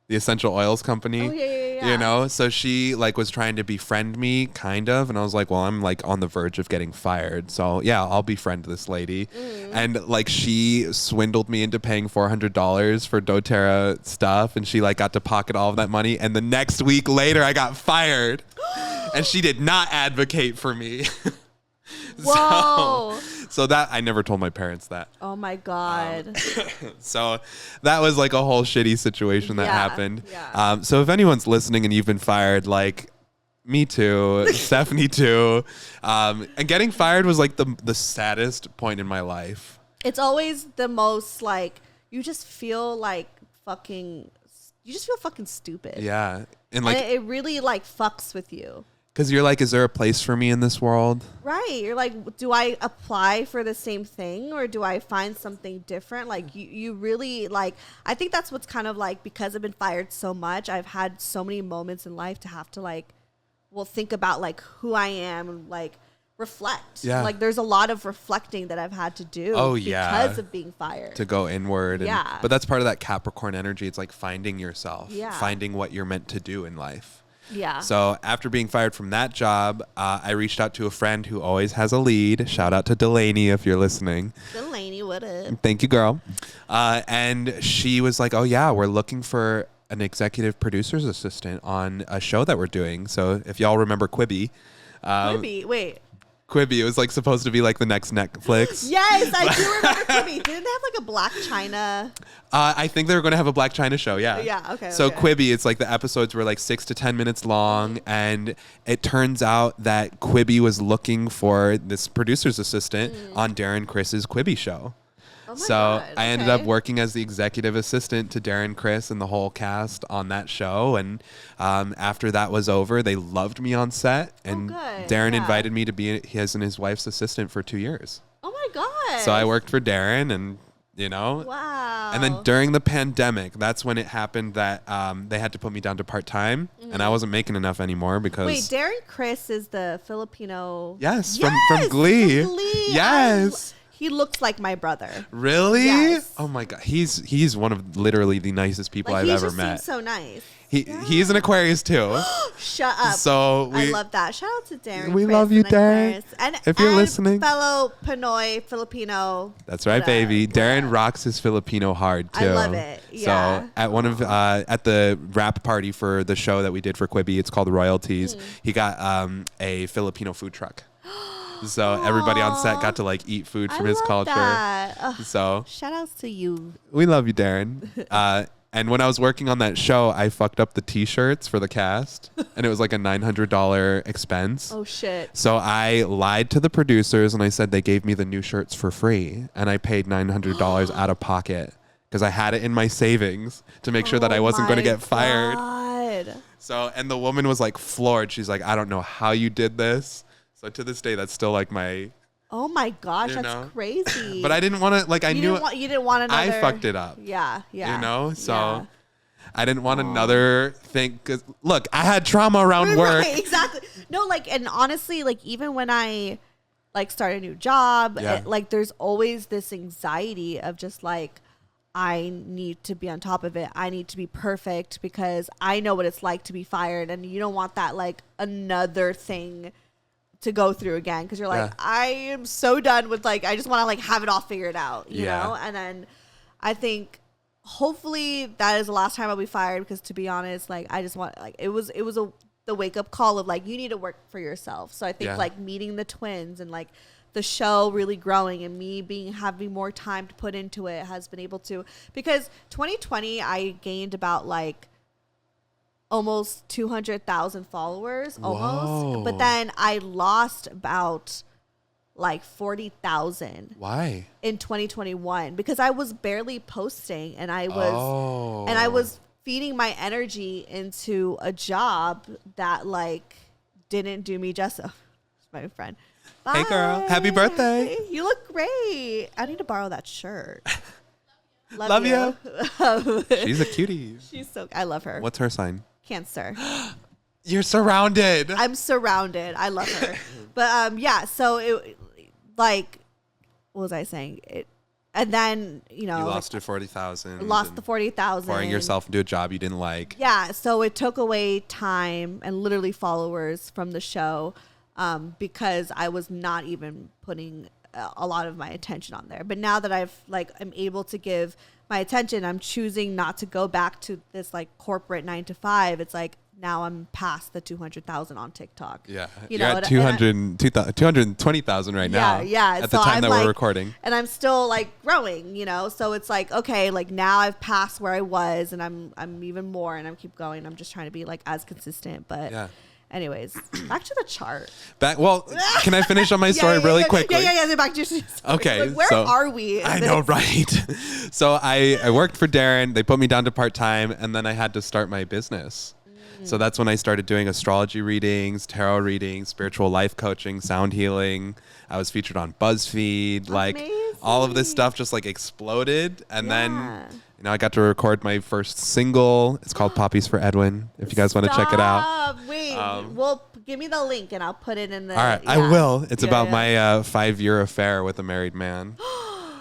the essential oils company. Oh, yeah. You know, so she like was trying to befriend me kind of. And I was like, well, I'm like on the verge of getting fired. So yeah, I'll befriend this lady. And like she swindled me into paying $400 for doTERRA stuff. And she like got to pocket all of that money. And the next week later I got fired and she did not advocate for me. Whoa. So that I never told my parents that. Oh my God. So that was like a whole shitty situation that happened. Yeah. So if anyone's listening and you've been fired, like me too, Stefanie too. And getting fired was like the saddest point in my life. It's always the most like, you just feel fucking stupid. Yeah. And like it really like fucks with you. Because you're like, is there a place for me in this world? Right. You're like, do I apply for the same thing or do I find something different? Like you really like, I think that's what's kind of like, because I've been fired so much, I've had so many moments in life to have to like, think about like who I am and like reflect. Yeah. Like there's a lot of reflecting that I've had to do because of being fired. To go inward. But that's part of that Capricorn energy. It's like finding yourself, finding what you're meant to do in life. Yeah. So after being fired from that job, I reached out to a friend who always has a lead. Shout out to Delaney if you're listening. Delaney, what up? Thank you, girl. And she was like, oh, yeah, we're looking for an executive producer's assistant on a show that we're doing. So if y'all remember Quibi. Quibi. It was like supposed to be like the next Netflix. Yes, I do remember Quibi. Didn't they have like a Black China? I think they were going to have a Black China show. Yeah. Yeah. Okay. So Quibi, it's like the episodes were like 6 to 10 minutes long, and it turns out that Quibi was looking for this producer's assistant on Darren Chris's Quibi show. Oh my so God, I ended up working as the executive assistant to Darren Criss and the whole cast on that show. And after that was over, they loved me on set. And Darren invited me to be his and his wife's assistant for 2 years. Oh my God. So I worked for Darren and, you know. Wow. And then during the pandemic, that's when it happened that they had to put me down to part-time. And I wasn't making enough anymore because... Wait, Darren Criss is the Filipino... Yes, from Glee. From Glee. Yes. He looks like my brother. Really? Yes. Oh my God. He's one of literally the nicest people I've ever met. He just seems so nice. He's an Aquarius too. Shut up. So I love that. Shout out to Darren. We love you, Darren. And if you're listening, fellow Pinoy Filipino. That's right, baby. Darren rocks his Filipino hard too. I love it. Yeah. So at one of at the wrap party for the show that we did for Quibi, it's called Royalties. He got a Filipino food truck. So everybody on set got to like eat food from his culture. So shout outs to you. We love you, Darren. And when I was working on that show, I fucked up the t-shirts for the cast and it was like a $900 expense. Oh shit. So I lied to the producers and I said they gave me the new shirts for free and I paid $900 out of pocket because I had it in my savings to make sure that I wasn't going to get fired. So, and the woman was like floored. She's like, I don't know how you did this. So to this day, that's still like my... Oh my gosh, that's crazy. But I didn't want to, like, you didn't want another... I fucked it up. Yeah. You know? So I didn't want another thing. Cause look, I had trauma around work. Right, exactly. No, like, and honestly, like, even when I, like, start a new job, like, there's always this anxiety of just, like, I need to be on top of it. I need to be perfect because I know what it's like to be fired. And you don't want that, like, another thing to go through again because you're like, I am so done with like, I just want to like have it all figured out, you know? And then I think hopefully that is the last time I'll be fired because to be honest, like I just want like, it was the wake up call of like, you need to work for yourself. So I think like meeting the twins and like the show really growing and me having more time to put into it has been able to, because 2020 I gained about like almost 200,000 followers almost. But then I lost about like 40,000. Why? In 2021 because I was barely posting and I was feeding my energy into a job that like didn't do me justice. My friend. Bye. Hey girl, happy birthday. You look great. I need to borrow that shirt. Love you. She's a cutie. I love her. What's her sign? Cancer. You're surrounded. I'm surrounded. I love her. But yeah, so it like, what was I saying? And then, you lost your 40,000. Lost the 40,000. Pouring yourself into a job you didn't like. Yeah, so it took away time and literally followers from the show because I was not even putting a lot of my attention on there. But now that I'm able to give my attention, I'm choosing not to go back to this like corporate 9 to 5. It's like, now I'm past the 200,000 on TikTok. Yeah. You're at 220,000 right now. Yeah. At the time that we're recording. And I'm still like growing, So it's like, okay, like now I've passed where I was and I'm even more and I'm keep going. I'm just trying to be like as consistent. But anyways, back to the chart. Can I finish on my story really quickly? Yeah. Back to your story. Okay. Like, where are we? I know, right? So I worked for Darren. They put me down to part-time and then I had to start my business. So that's when I started doing astrology readings, tarot readings, spiritual life coaching, sound healing. I was featured on BuzzFeed. Like all of this stuff just like exploded. And then, I got to record my first single. It's called Poppies for Edwin. If you guys want to check it out. Wait, give me the link and I'll put it in the. All right, I will. It's about my 5-year affair with a married man.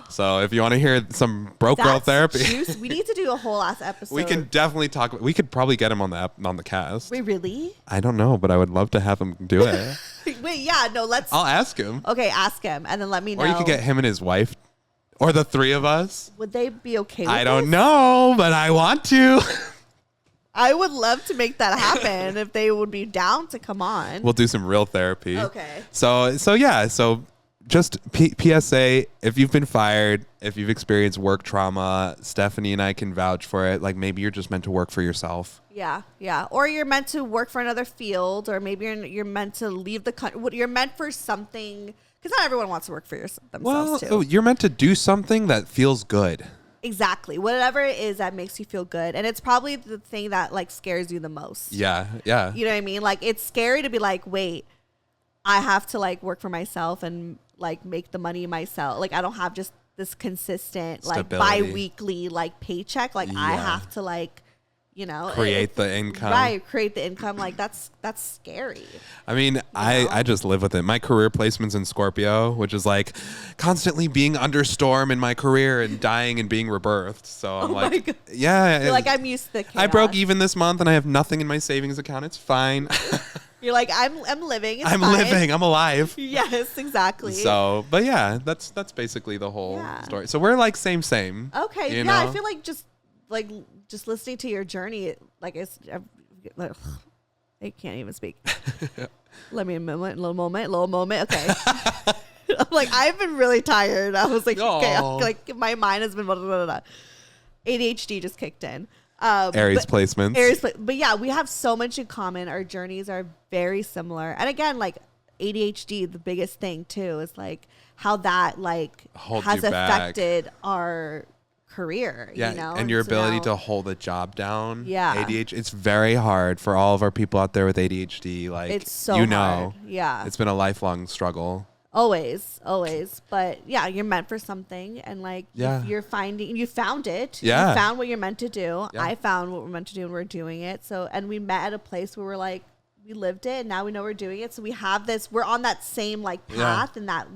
So if you want to hear some broke girl therapy, we need to do a whole ass episode. We can definitely talk. We could probably get him on the cast. Wait, really? I don't know, but I would love to have him do it. Wait, yeah, no, let's. I'll ask him. Okay, ask him, and then let me know. Or you could get him and his wife, or the three of us. Would they be okay with I don't know, but I want to. I would love to make that happen if they would be down to come on. We'll do some real therapy. Okay. So just PSA, if you've been fired, if you've experienced work trauma, Stefanie and I can vouch for it. Like maybe you're just meant to work for yourself. Yeah. Or you're meant to work for another field, or maybe you're meant to leave the country. You're meant for something, because not everyone wants to work for themselves too. You're meant to do something that feels good. Exactly. Whatever it is that makes you feel good. And it's probably the thing that like scares you the most. Yeah. You know what I mean? Like it's scary to be like, wait, I have to like work for myself and like make the money myself. Like I don't have just this consistent like bi-weekly like paycheck. Like I have to like, create the income. Right, create the income. Like that's scary. I mean, I just live with it. My career placement's in Scorpio, which is like constantly being under storm in my career and dying and being rebirthed. So I'm like, You're like, I'm used to the chaos. I broke even this month and I have nothing in my savings account. It's fine. You're like, I'm living. It's fine. Living. I'm alive. Yes, exactly. So, but yeah, that's basically the whole story. So we're like same. Okay. You know? I feel like just listening to your journey, like I can't even speak. Let me a little moment. Okay. I'm like, I've been really tired. I was like, okay, like my mind has been blah, blah, blah, blah. ADHD just kicked in. Aries placements. But yeah, we have so much in common. Our journeys are very similar. And again, like ADHD, the biggest thing too is like how that like has affected our career, and your ability to hold a job down. ADHD, it's very hard for all of our people out there with ADHD. Like it's so hard. It's been a lifelong struggle. Always. But yeah, you're meant for something, and like you found it. You found what you're meant to do. I found what we're meant to do, and we're doing it. So, and we met at a place where we're like, we lived it, and now we know we're doing it. So we have this. We're on that same like path, and that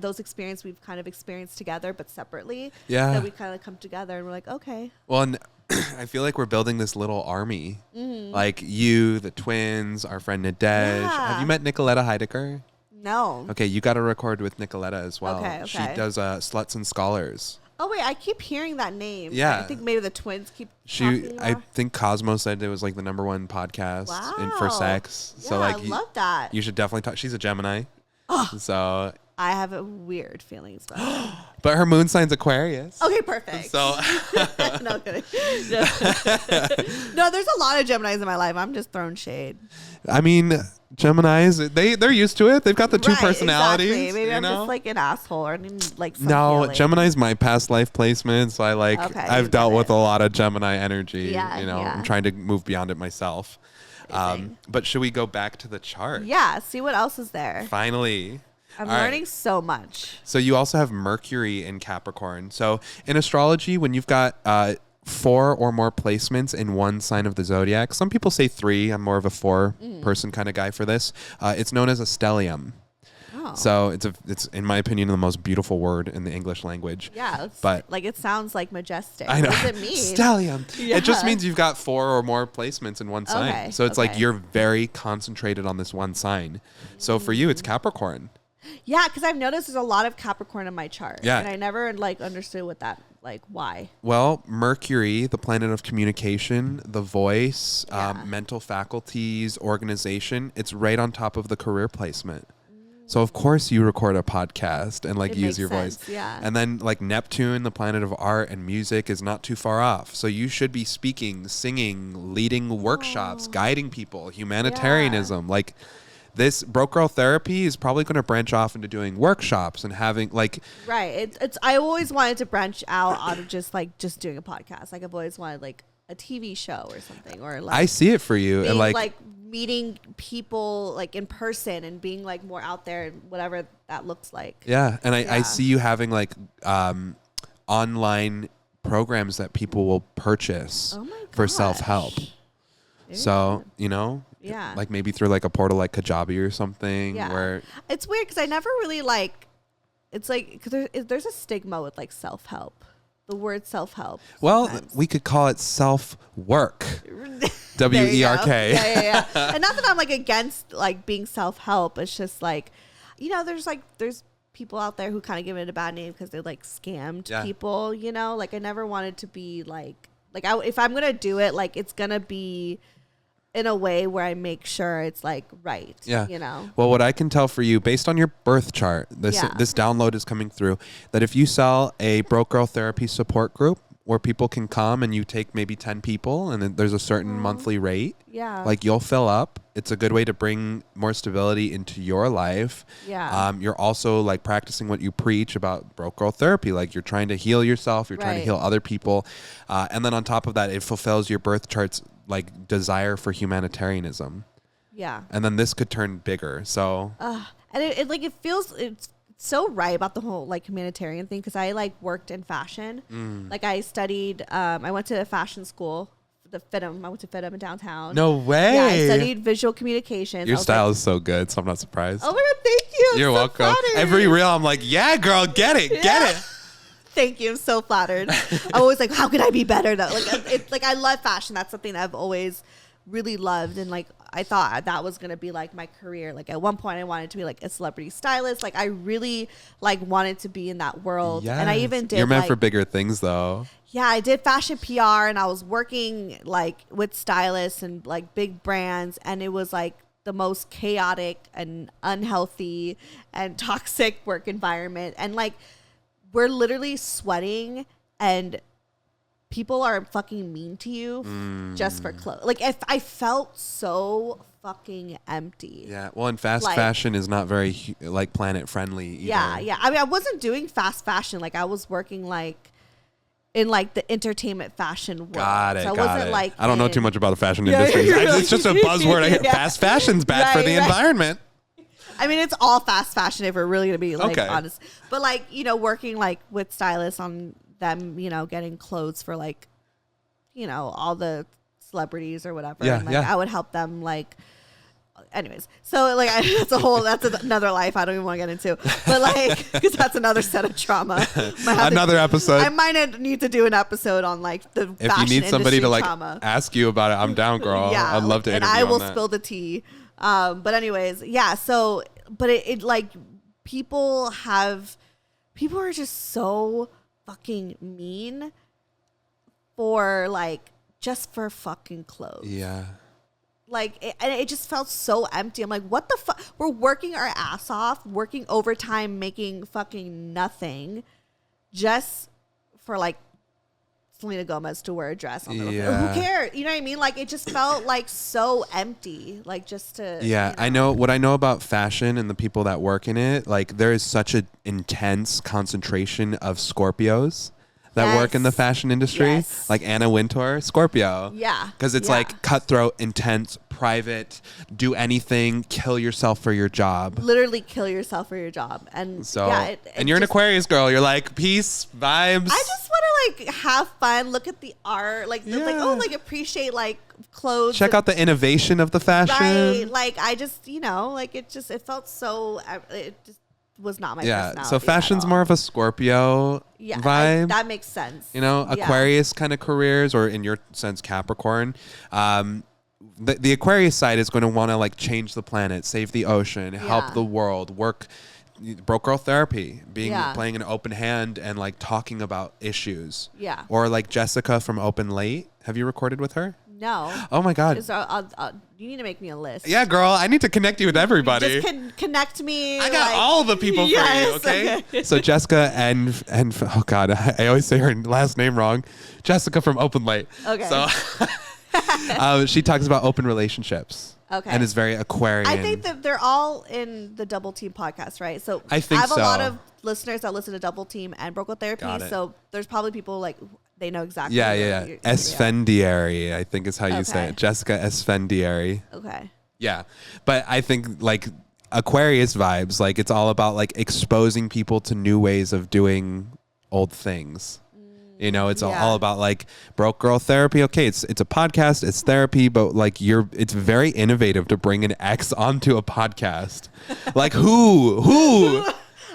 those experiences we've kind of experienced together, but separately. Yeah. That we kind of come together, and we're like, okay. Well, and I feel like we're building this little army. Mm-hmm. Like you, the twins, our friend Nadej. Yeah. Have you met Nicoletta Heidecker? No. Okay, you got to record with Nicoletta as well. Okay. She does Sluts and Scholars. Oh wait, I keep hearing that name. Yeah, I think maybe the twins keep. I think Cosmo said it was like the #1 podcast for sex. Yeah, so like, I love that. You should definitely talk. She's a Gemini. So I have a weird feelings about it. But her moon sign's Aquarius. Okay, perfect. So no kidding. No, there's a lot of Geminis in my life. I'm just throwing shade. I mean, Geminis, they're used to it. They've got the two personalities. Exactly. Maybe I'm just like an asshole or like some no, feeling. Gemini's my past life placement. So I've dealt with a lot of Gemini energy. Yeah, I'm trying to move beyond it myself. But should we go back to the chart? Yeah, see what else is there. Finally. I'm learning so much. So you also have Mercury in Capricorn. So in astrology, when you've got 4 or more placements in one sign of the zodiac, some people say 3. I'm more of a 4-person kind of guy for this. It's known as a stellium. Oh. So it's in my opinion the most beautiful word in the English language. Yeah, but like it sounds like majestic. I know. What does it mean? Stellium. Yeah. It just means you've got 4 or more placements in one sign. Okay, so it's like you're very concentrated on this one sign. So for you, it's Capricorn. Yeah, because I've noticed there's a lot of Capricorn in my chart. Yeah. And I never understood what that, why. Well, Mercury, the planet of communication, the voice, mental faculties, organization, it's right on top of the career placement. So of course you record a podcast and use your voice. Yeah. And then Neptune, the planet of art and music, is not too far off. So you should be speaking, singing, leading workshops, guiding people, humanitarianism. Yeah. This broke girl therapy is probably going to branch off into doing workshops and having right. It's I always wanted to branch out of just doing a podcast. I've always wanted a TV show or something, or I see it for you, being, and meeting people in person and being more out there and whatever that looks like. Yeah, and I see you having online programs that people will purchase for self-help. So yeah, maybe through a portal like Kajabi or something. Yeah, where it's weird because I never really it's because there's a stigma with self-help. The word self-help. Well, we could call it self-work. WERK. Yeah. And not that I'm against being self-help. It's just there's people out there who kind of give it a bad name because they scammed people. I never wanted to be if I'm gonna do it, it's gonna be in a way where I make sure it's right. Yeah. Well, what I can tell for you based on your birth chart, this download is coming through, that if you sell a broke girl therapy support group where people can come and you take maybe 10 people and then there's a certain monthly rate, you'll fill up. It's a good way to bring more stability into your life. Yeah. You're also practicing what you preach about broke girl therapy. You're trying to heal yourself. You're trying to heal other people. And then on top of that, it fulfills your birth chart's desire for humanitarianism. Yeah. And then this could turn bigger. So. And it feels it's so right about the whole humanitarian thing because I worked in fashion. I studied. I went to a fashion school. I went to FITM in downtown. No way. Yeah, I studied visual communications. Your style is so good, so I'm not surprised. Oh my God, thank you. You're welcome. Flattered. Every reel, I'm yeah, girl, get it. Thank you. I'm so flattered. I'm always how could I be better though? I love fashion. That's something that I've always really loved. And I thought that was going to be my career. At one point I wanted to be a celebrity stylist. I really wanted to be in that world. Yes. And I even did. You're meant for bigger things though. Yeah, I did fashion PR and I was working with stylists and big brands. And it was the most chaotic and unhealthy and toxic work environment. And we're literally sweating and people are fucking mean to you just for clothes. If I felt so fucking empty. Yeah. Well, and fast fashion is not very planet friendly either. Yeah. I mean, I wasn't doing fast fashion. I was working in the entertainment fashion world. Got it. So I wasn't I don't know too much about the fashion industry. It's just a buzzword. I hear fast fashion's bad for the environment. I mean, it's all fast fashion if we're really going to be honest. But working with stylists on them, getting clothes for all the celebrities or whatever. Yeah, and I would help them anyways. So that's another life I don't even want to get into. But because that's another set of trauma. Another episode. I might need to do an episode on the if fashion you need somebody to trauma. ask you about it, I'm down, girl. Yeah, I'd love to interview and I will on that. spill the tea. But anyways, yeah. So, but it people are just so fucking mean for just for fucking clothes. Yeah. And it just felt so empty. I'm what the fuck? We're working our ass off, working overtime, making fucking nothing, just for Selena Gomez to wear a dress on the who cares? You know what I mean? It just felt so empty. Just to I know what I know about fashion and the people that work in it. There is such an intense concentration of Scorpios that work in the fashion industry. Yes. Anna Wintour, Scorpio. Yeah. Because it's cutthroat, intense, private, do anything, kill yourself for your job. Literally kill yourself for your job. And so, and you're an Aquarius girl. You're like, peace, vibes. I just want to like have fun, look at the art, like appreciate like clothes. Check out the innovation of the fashion. Right. Like I just, like it felt so, it just was not my personality. So fashion's more of a Scorpio vibe. That makes sense. Aquarius kind of careers, or in your sense, Capricorn. The Aquarius side is going to want to like change the planet, save the ocean, help the world, work, broke girl therapy, playing an open hand and like talking about issues. Yeah. Or like Jessica from Open Late. Have you recorded with her? No. Oh my God. You need to make me a list. Yeah, girl. I need to connect you with everybody. Just connect me. I got all the people for you, okay? So Jessica and oh God, I always say her last name wrong. Jessica from Open Late. Okay. So she talks about open relationships. Okay. And is very Aquarian. I think that they're all in the Double Team podcast, right? So I have a lot of listeners that listen to Double Team and Broke Girl Therapy. So there's probably people like they know exactly. Yeah. Esfendiary, I think is how you say it. Jessica Esfendiary. Okay. Yeah. But I think like Aquarius vibes, like it's all about like exposing people to new ways of doing old things. It's all about like broke girl therapy. Okay, it's a podcast, it's therapy, but like it's very innovative to bring an ex onto a podcast. Like who?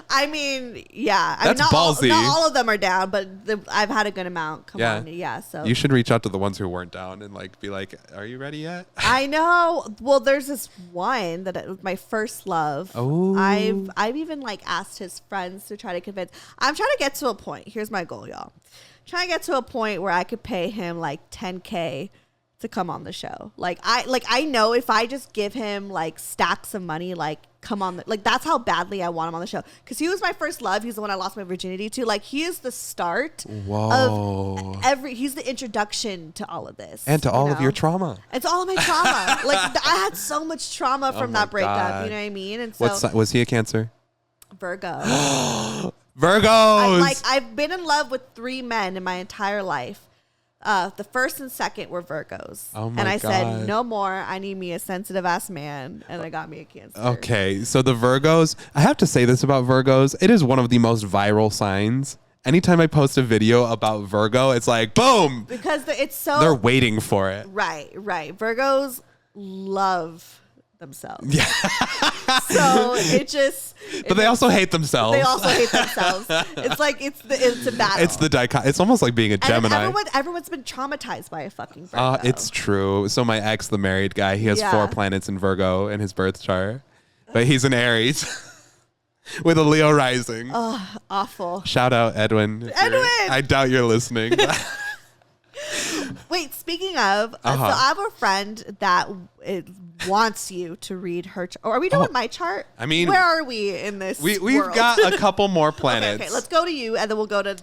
I mean, yeah. That's ballsy. Not all of them are down, but I've had a good amount. Come on. Yeah. So you should reach out to the ones who weren't down and like be like, are you ready yet? I know. Well, there's this one that it was my first love. Oh. I've even like asked his friends to try to convince. I'm trying to get to a point. Here's my goal, y'all. Trying to get to a point where I could pay him like $10K to come on the show. I know if I just give him like stacks of money, like come on, that's how badly I want him on the show. Because he was my first love. He's the one I lost my virginity to. Like he is the start of he's the introduction to all of this. And to all of your trauma. It's all of my trauma. Like I had so much trauma from that breakup. God. You know what I mean? And so was he a Cancer? Virgo. Virgos. I've been in love with 3 men in my entire life. The first and second were Virgos. Oh my God. And I said, no more. I need me a sensitive ass man. And I got me a Cancer. Okay. So the Virgos, I have to say this about Virgos. It is one of the most viral signs. Anytime I post a video about Virgo, it's like, boom. Because they're waiting for it. Right. Virgos love themselves. Yeah. So but they also hate themselves. They also hate themselves. It's like it's a battle. It's the dichotomy. It's almost like being a Gemini. Everyone's been traumatized by a fucking Virgo. It's true. So my ex, the married guy, he has 4 planets in Virgo in his birth chart, but he's an Aries with a Leo rising. Oh, awful. Shout out Edwin. I doubt you're listening. Wait, speaking of, so I have a friend that wants you to read her chart. Are we doing my chart? I mean, where are we in this We've world? got a couple more planets. Okay, let's go to you, and then we'll go to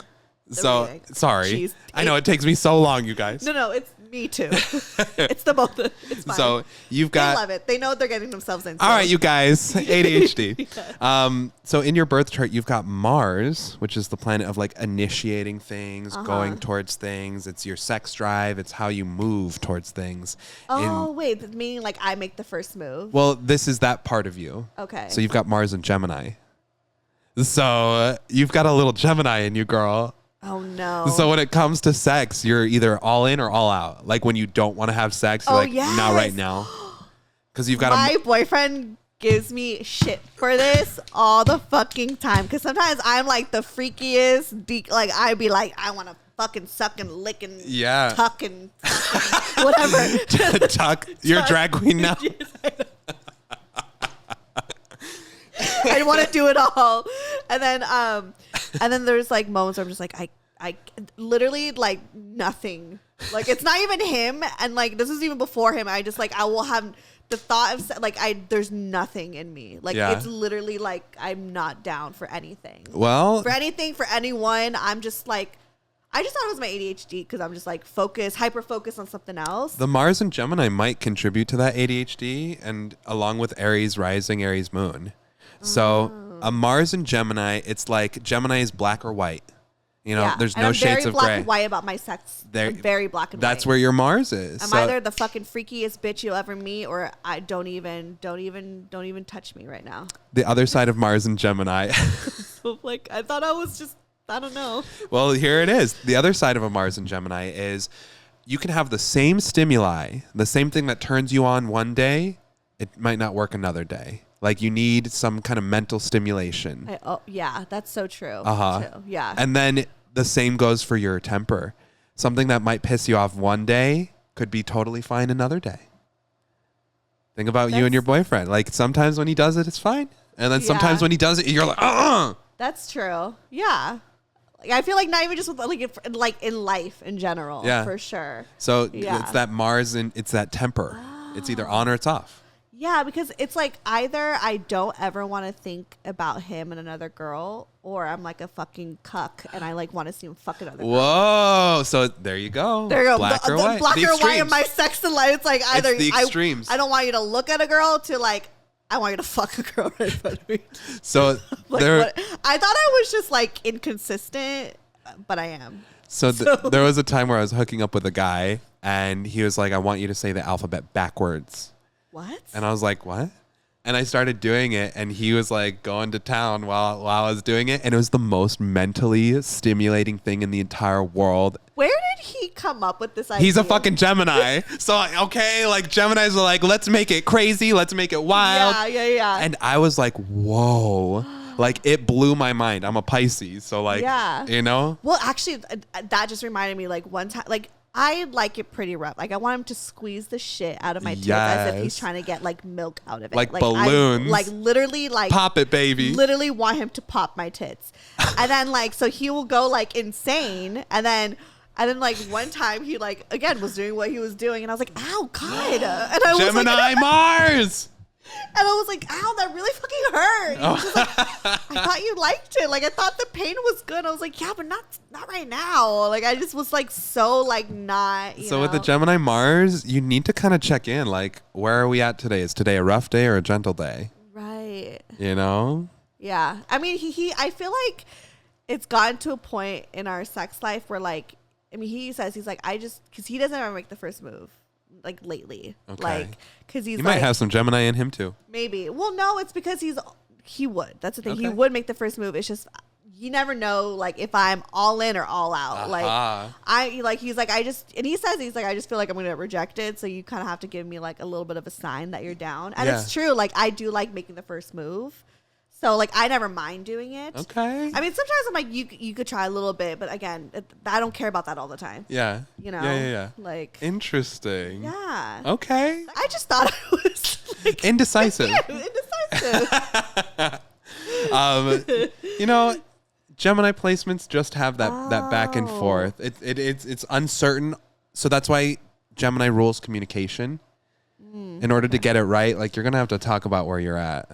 sorry. Jeez. I know it takes me so long, you guys. No, it's me too. It's the both. It's fine. So you've got. They love it. They know what they're getting themselves into. All right, you guys, ADHD. So in your birth chart, you've got Mars, which is the planet of like initiating things, going towards things. It's your sex drive. It's how you move towards things. Wait, meaning like I make the first move. Well, this is that part of you. Okay. So you've got Mars and Gemini. So you've got a little Gemini in you, girl. Oh no. So when it comes to sex, you're either all in or all out. Like when you don't want to have sex, you're not right now. Because you've got my boyfriend gives me shit for this all the fucking time. Because sometimes I'm like the freakiest, like I'd be like, I want to fucking suck and lick and tuck and whatever. Tuck. You're a drag queen now. I want to do it all. And then there's like moments where I'm just like, I literally like nothing. Like it's not even him. And like, this is even before him. I just like, I will have the thought of like, there's nothing in me. Like it's literally like, I'm not down for anything. Well, for anything, for anyone. I'm just like, I just thought it was my ADHD because I'm just like hyper focused on something else. The Mars and Gemini might contribute to that ADHD, and along with Aries rising, Aries moon. So a Mars and Gemini, it's like Gemini is black or white. You know, there's and no I'm shades very of black gray. and white about my sex. I'm very black and white. That's where your Mars is. I'm either the fucking freakiest bitch you'll ever meet, or I don't even touch me right now. The other side of Mars and Gemini. So, like, I thought I was just, I don't know. Well, here it is. The other side of a Mars and Gemini is you can have the same stimuli, the same thing that turns you on one day, it might not work another day. Like you need some kind of mental stimulation. Yeah, that's so true. Uh-huh. Yeah. And then the same goes for your temper. Something that might piss you off one day could be totally fine another day. Think about you and your boyfriend. Like sometimes when he does it, it's fine. And then sometimes when he does it, you're like, That's true. Yeah. Like, I feel like not even just with like in life in general. Yeah. For sure. So it's that Mars and it's that temper. It's either on or it's off. Yeah, because it's like either I don't ever want to think about him and another girl, or I'm like a fucking cuck and I like want to see him fuck another girl. Whoa. So there you go. There you go. Black or white. Black or white in my sex and life. It's like either it's the extremes. I don't want you to look at a girl to like, I want you to fuck a girl right in front of me. So like, I thought I was just like inconsistent, but I am. So there was a time where I was hooking up with a guy and he was like, I want you to say the alphabet backwards. What? And I was like, what? And I started doing it and he was like going to town while I was doing it. And it was the most mentally stimulating thing in the entire world. Where did he come up with this idea? He's a fucking Gemini. So, okay, like Geminis are like, let's make it crazy. Let's make it wild. Yeah. And I was like, whoa. Like it blew my mind. I'm a Pisces. So like, you know? Well, actually, that just reminded me like one time, like, I like it pretty rough. Like I want him to squeeze the shit out of my tits as if he's trying to get like milk out of it. Like balloons. Like literally like pop it, baby. Literally want him to pop my tits. And then like so he will go like insane and then like one time he like again was doing what he was doing and I was like, ow, God. And I Gemini was like, Mars. And I was like, ow, that really fucking hurt. I thought you liked it. Like, I thought the pain was good. I was like, yeah, but not right now. Like, I just was like, so like not, you know? With the Gemini Mars, you need to kind of check in. Like, where are we at today? Is today a rough day or a gentle day? Right. You know? Yeah. I mean, I feel like it's gotten to a point in our sex life where like, I mean, he's like, because he doesn't ever make the first move. Like lately, like because he's. You might have some Gemini in him too. Maybe. Well, no, it's because he would. That's the thing. Okay. He would make the first move. It's just you never know, like if I'm all in or all out. Like he's like I just and he says he's like I just feel like I'm gonna get rejected. So you kind of have to give me like a little bit of a sign that you're down. And it's true. Like I do like making the first move. So, like, I never mind doing it. Okay. I mean, sometimes I'm like, you could try a little bit, but again, I don't care about that all the time. Yeah. You know? Yeah. Like. Interesting. Yeah. Okay. I just thought I was, like. Indecisive. Indecisive. You know, Gemini placements just have that back and forth. It's uncertain. So that's why Gemini rules communication. In order to get it right, like, you're going to have to talk about where you're at.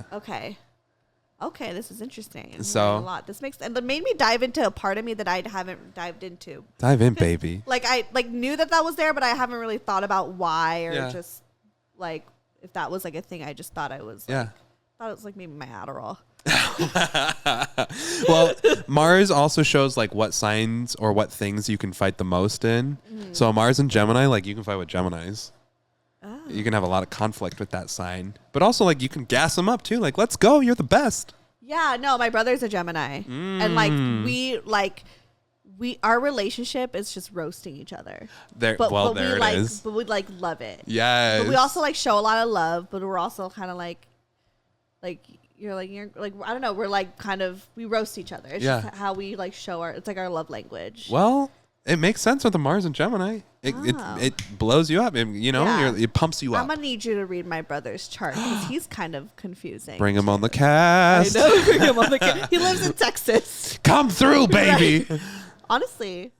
Okay, this is interesting. So a lot. This makes and it made me dive into a part of me that I haven't dived into. Dive in, baby. Like I knew that was there, but I haven't really thought about why or just like if that was like a thing. I just thought I was thought it was like maybe my Adderall. Well, Mars also shows like what signs or what things you can fight the most in. So Mars and Gemini, like you can fight with Geminis. You can have a lot of conflict with that sign, but also like you can gas them up too. Like, let's go, you're the best. Yeah, no, my brother's a Gemini, and our relationship is just roasting each other. But it is. But we like love it. Yes. But we also like show a lot of love, but we're also kind of like you're like I don't know. We're like kind of we roast each other. It's just how we like show it's like our love language. Well. It makes sense with the Mars and Gemini. It blows you up. It pumps you up. I'm going to need you to read my brother's chart because he's kind of confusing. Bring him on the cast. I know, bring him on the cast. He lives in Texas. Come through, baby. Right. Honestly.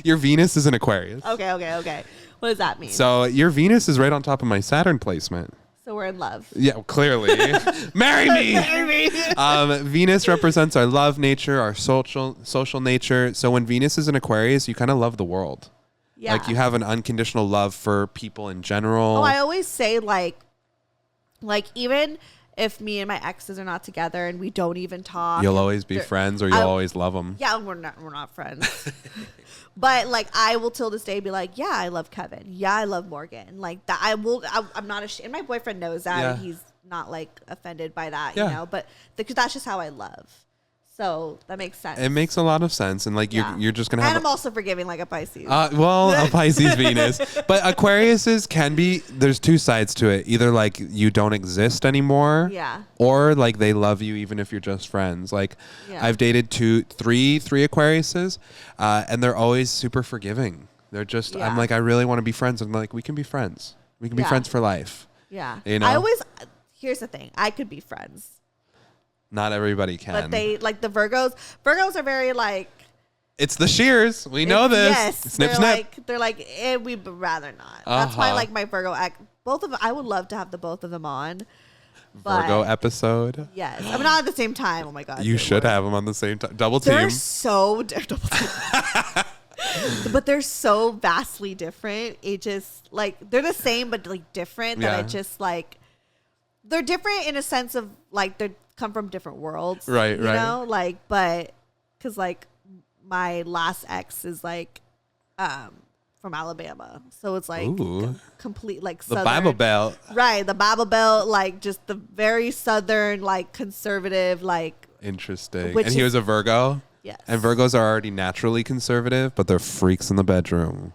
Your Venus is in Aquarius. Okay. What does that mean? So your Venus is right on top of my Saturn placement. So we're in love. Yeah, clearly. Marry me. Marry me. Venus represents our love nature, our social nature. So when Venus is in Aquarius, you kind of love the world. Yeah. Like you have an unconditional love for people in general. Oh, I always say like even if me and my exes are not together and we don't even talk. You'll always be friends, or you'll always love them. Yeah, we're not friends. But like, I will till this day be like, yeah, I love Kevin. Yeah, I love Morgan. Like that, I'm not ashamed. And my boyfriend knows that, and he's not like offended by that, you know. But that's just how I love. So that makes sense. It makes a lot of sense, and like you're just gonna have. And I'm also forgiving like a Pisces. Well, a Pisces Venus, but Aquariuses can be. There's two sides to it. Either like you don't exist anymore, or like they love you even if you're just friends. Like I've dated three Aquariuses, and they're always super forgiving. They're just I'm like, I really want to be friends. I'm like, we can be friends. We can be friends for life. Yeah, you know. Here's the thing. I could be friends. Not everybody can. But they, like the Virgos are very like. It's the shears. We know this. Yes. Snip, snip. They're like, we'd rather not. That's why like my Virgo both of them, I would love to have the both of them on. Virgo episode. Yes. I mean, not at the same time. Oh my God. You should have them on the same time. Double team. They're so double team. But they're so vastly different. It just like, they're the same, but like different. That it just like, they're different in a sense of like, they're come from different worlds, right? You know, like, but because like my last ex is like from Alabama, so it's like complete like the southern, Bible Belt, right? The Bible Belt, like just the very southern, like conservative, like interesting. And he was a Virgo. Yes. And Virgos are already naturally conservative, but they're freaks in the bedroom.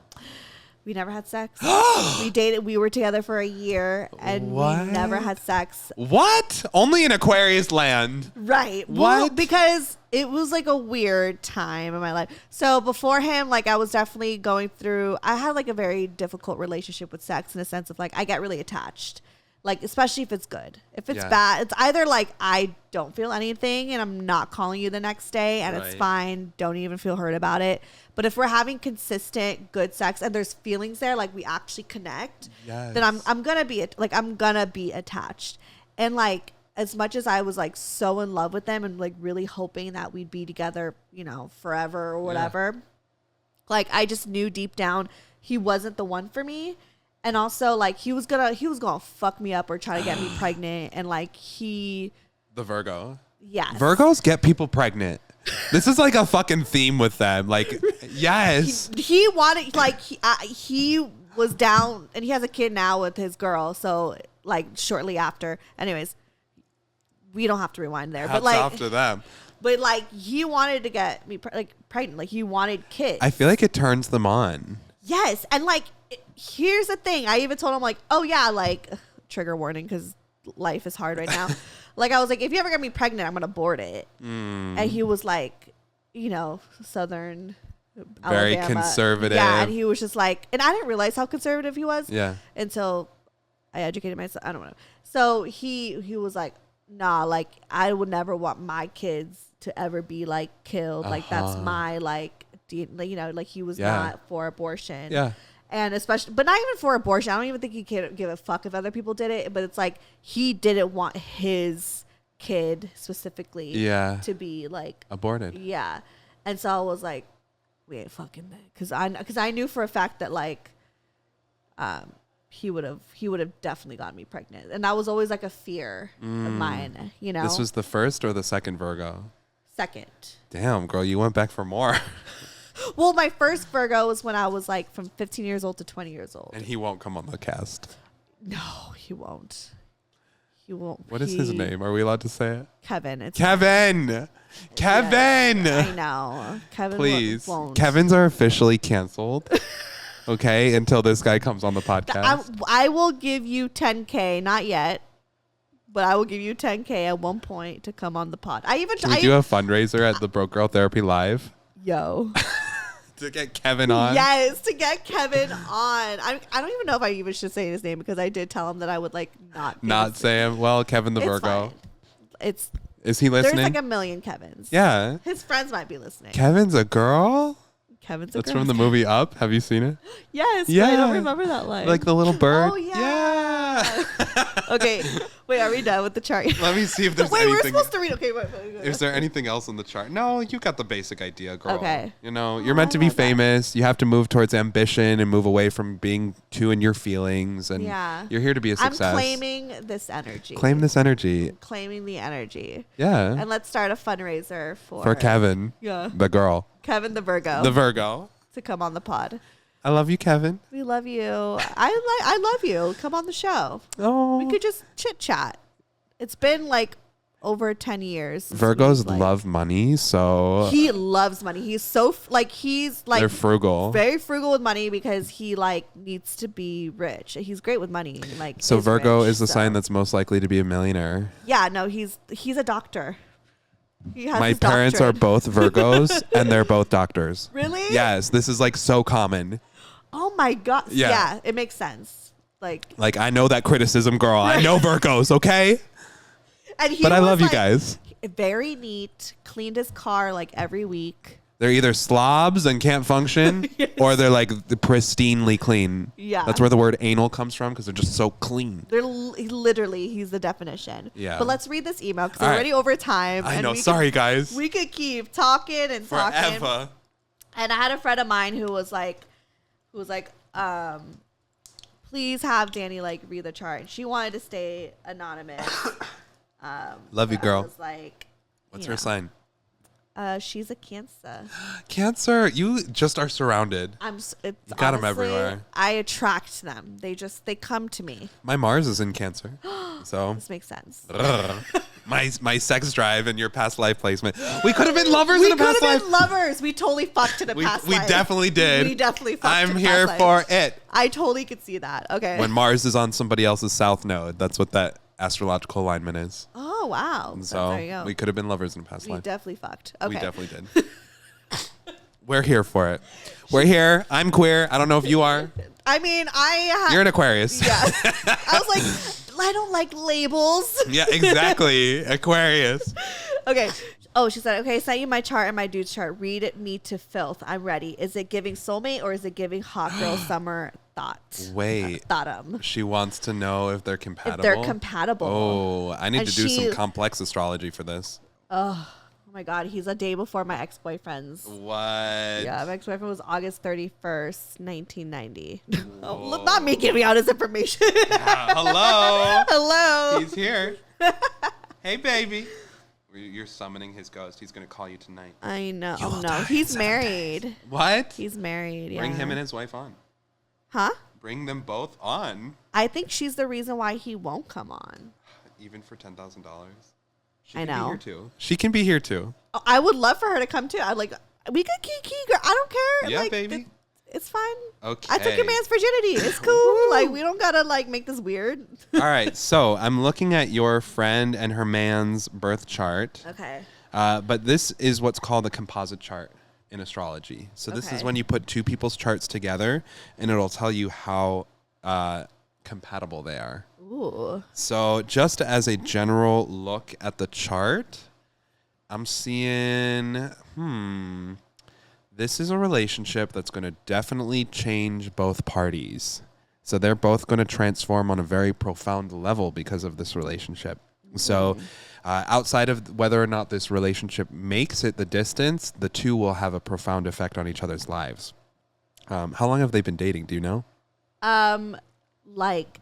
We never had sex. We were together for a year, and we never had sex. What? Only in Aquarius land. Right. What? Well, because it was like a weird time in my life. So before him, like I was definitely going through, I had like a very difficult relationship with sex in a sense of like, I get really attached. Like, especially if it's good. If it's bad, it's either like I don't feel anything and I'm not calling you the next day and it's fine. Don't even feel hurt about it. But if we're having consistent good sex and there's feelings there, like we actually connect, then I'm gonna be attached. And like, as much as I was like so in love with them and like really hoping that we'd be together, you know, forever or whatever, like I just knew deep down he wasn't the one for me. And also, like, he was gonna fuck me up or try to get me pregnant. And, like, the Virgo. Yes. Virgos get people pregnant. This is, like, a fucking theme with them. Like, yes. He wanted, like, he was down. And he has a kid now with his girl. So, like, shortly after. Anyways, we don't have to rewind there. Hats off to them. But, like, he wanted to get me, pregnant. Like, he wanted kids. I feel like it turns them on. Yes. And, like... Here's the thing. I even told him like, oh yeah, like trigger warning because life is hard right now. Like I was like, if you ever get me pregnant, I'm gonna abort it. And he was like, you know, Southern very Alabama. conservative. Yeah, and he was just like, and I didn't realize how conservative he was. Yeah. Until I educated myself. I don't know. So he was like, nah, like I would never want my kids to ever be like killed. Like that's my like, you know, like he was not for abortion. Yeah. And especially, but not even for abortion. I don't even think he could give a fuck if other people did it. But it's like he didn't want his kid specifically to be like aborted. Yeah. And so I was like, we ain't fucking that. Because I knew for a fact that like he would have definitely gotten me pregnant. And that was always like a fear of mine, you know. This was the first or the second Virgo? Second. Damn, girl, you went back for more. Well, my first Virgo was when I was like from 15 years old to 20 years old. And he won't come on the cast. No, he won't. He won't. What is his name? Are we allowed to say it? Kevin. It's Kevin. Kevin. I know. Kevin. Please. Won't. Kevin's are officially canceled. Okay, until this guy comes on the podcast. I will give you 10K, not yet, but I will give you 10K at one point to come on the pod. Can we do a fundraiser at the Broke Girl Therapy Live? Yo. To get Kevin on? Yes, to get Kevin on. I don't even know if I even should say his name because I did tell him that I would like not say him. Well, Kevin the Virgo. Fine. Is he listening? There's like a million Kevins. Yeah. His friends might be listening. Kevin's a girl? Kevin's a That's Girl from the Scout. movie Up. Have you seen it? Yes. Yeah. But I don't remember that line. Like the little bird. Oh, yeah. Okay. Wait, are we done with the chart? Let me see if there's Wait, anything. we're supposed to read. Okay, wait. Is there anything else on the chart? No, you got the basic idea, girl. Okay. You know, you're meant to be love that. famous. You have to move towards ambition and move away from being too in your feelings. And Yeah. you're here to be a success. I'm claiming this energy. Claim this energy. Claiming the energy. Yeah. And let's start a fundraiser For Kevin. Yeah. The girl. Kevin the Virgo. The Virgo. To come on the pod. I love you, Kevin. We love you. I love you. Come on the show. Oh. We could just chit chat. It's been like over 10 years. since Virgos we've, like- love money, so He loves money. He's so he's like they're frugal. very frugal with money because he like needs to be rich. He's great with money. Like So Virgo rich, is the so. sign that's most likely to be a millionaire. Yeah, no, he's a doctor. He has My his parents are doctorate. both Virgos and they're both doctors. Really? Yes, this is like so common. Oh my god. Yeah. Yeah, it makes sense. Like I know that criticism, girl. I know Virgos, okay? and he But I was, love you like, guys. Very neat. Cleaned his car like every week. They're either slobs and can't function, or they're like pristinely clean. Yeah. That's where the word anal comes from because they're just so clean. They're literally he's the definition. Yeah. But let's read this email because All we're right. already over time. I and know. we Sorry, could, guys. We could keep talking and talking. Forever. And I had a friend of mine who was like, please have Danny like read the chart. She wanted to stay anonymous. Love you, but I girl. was like, What's you her know, sign? She's a Cancer. Cancer. You just are surrounded. It's You got 'em honestly, everywhere. I attract them. They come to me. My Mars is in Cancer. So This makes sense. my sex drive and your past life placement. We could have been lovers We in a could past have life. been lovers. We totally fucked in a We past we life. definitely did. We definitely fucked I'm in a here past for life. it. I totally could see that. Okay. When Mars is on somebody else's south node, that's what that astrological alignment is. Oh wow. So there you go. we could have been lovers in a past We life. definitely fucked. Okay. We definitely did. We're here for it. We're here. I'm queer. I don't know if you are. I mean, You're an Aquarius. Yeah. I was like, I don't like labels. Yeah, exactly. Aquarius. Okay. Oh, she said, okay, I sent you my chart and my dude's chart. Read it me to filth. I'm ready. Is it giving soulmate or is it giving hot girl summer thought? Wait. Thoughtum. She wants to know if they're compatible. If they're compatible. Oh, I need And to do she- some complex astrology for this. Oh my God. He's a day before my ex-boyfriend's. What? Yeah, my ex-boyfriend was August 31st, 1990. Oh, look, not me giving out his information. Hello. Hello. He's here. Hey, baby. You're summoning his ghost. He's going to call you tonight. I know. You will Oh, die no. in He's 7 married. What? He's married. Bring yeah. him and his wife on. Huh? Bring them both on, I think she's the reason why he won't come on. even for $10,000. She I can know. Be here too. She can be here too. Oh, I would love for her to come too. I'd like, we could kiki, girl. I don't care. Yeah, like, baby. It's fine. Okay. I took your man's virginity. It's cool. Like, we don't gotta like make this weird. All right. So I'm looking at your friend and her man's birth chart. Okay. But this is what's called a composite chart in astrology. So this is Okay. when you put two people's charts together, and it'll tell you how compatible they are. Ooh. So just as a general look at the chart, I'm seeing, this is a relationship that's going to definitely change both parties. So they're both going to transform on a very profound level because of this relationship. So outside of whether or not this relationship makes it the distance, the two will have a profound effect on each other's lives. How long have they been dating? Do you know? Like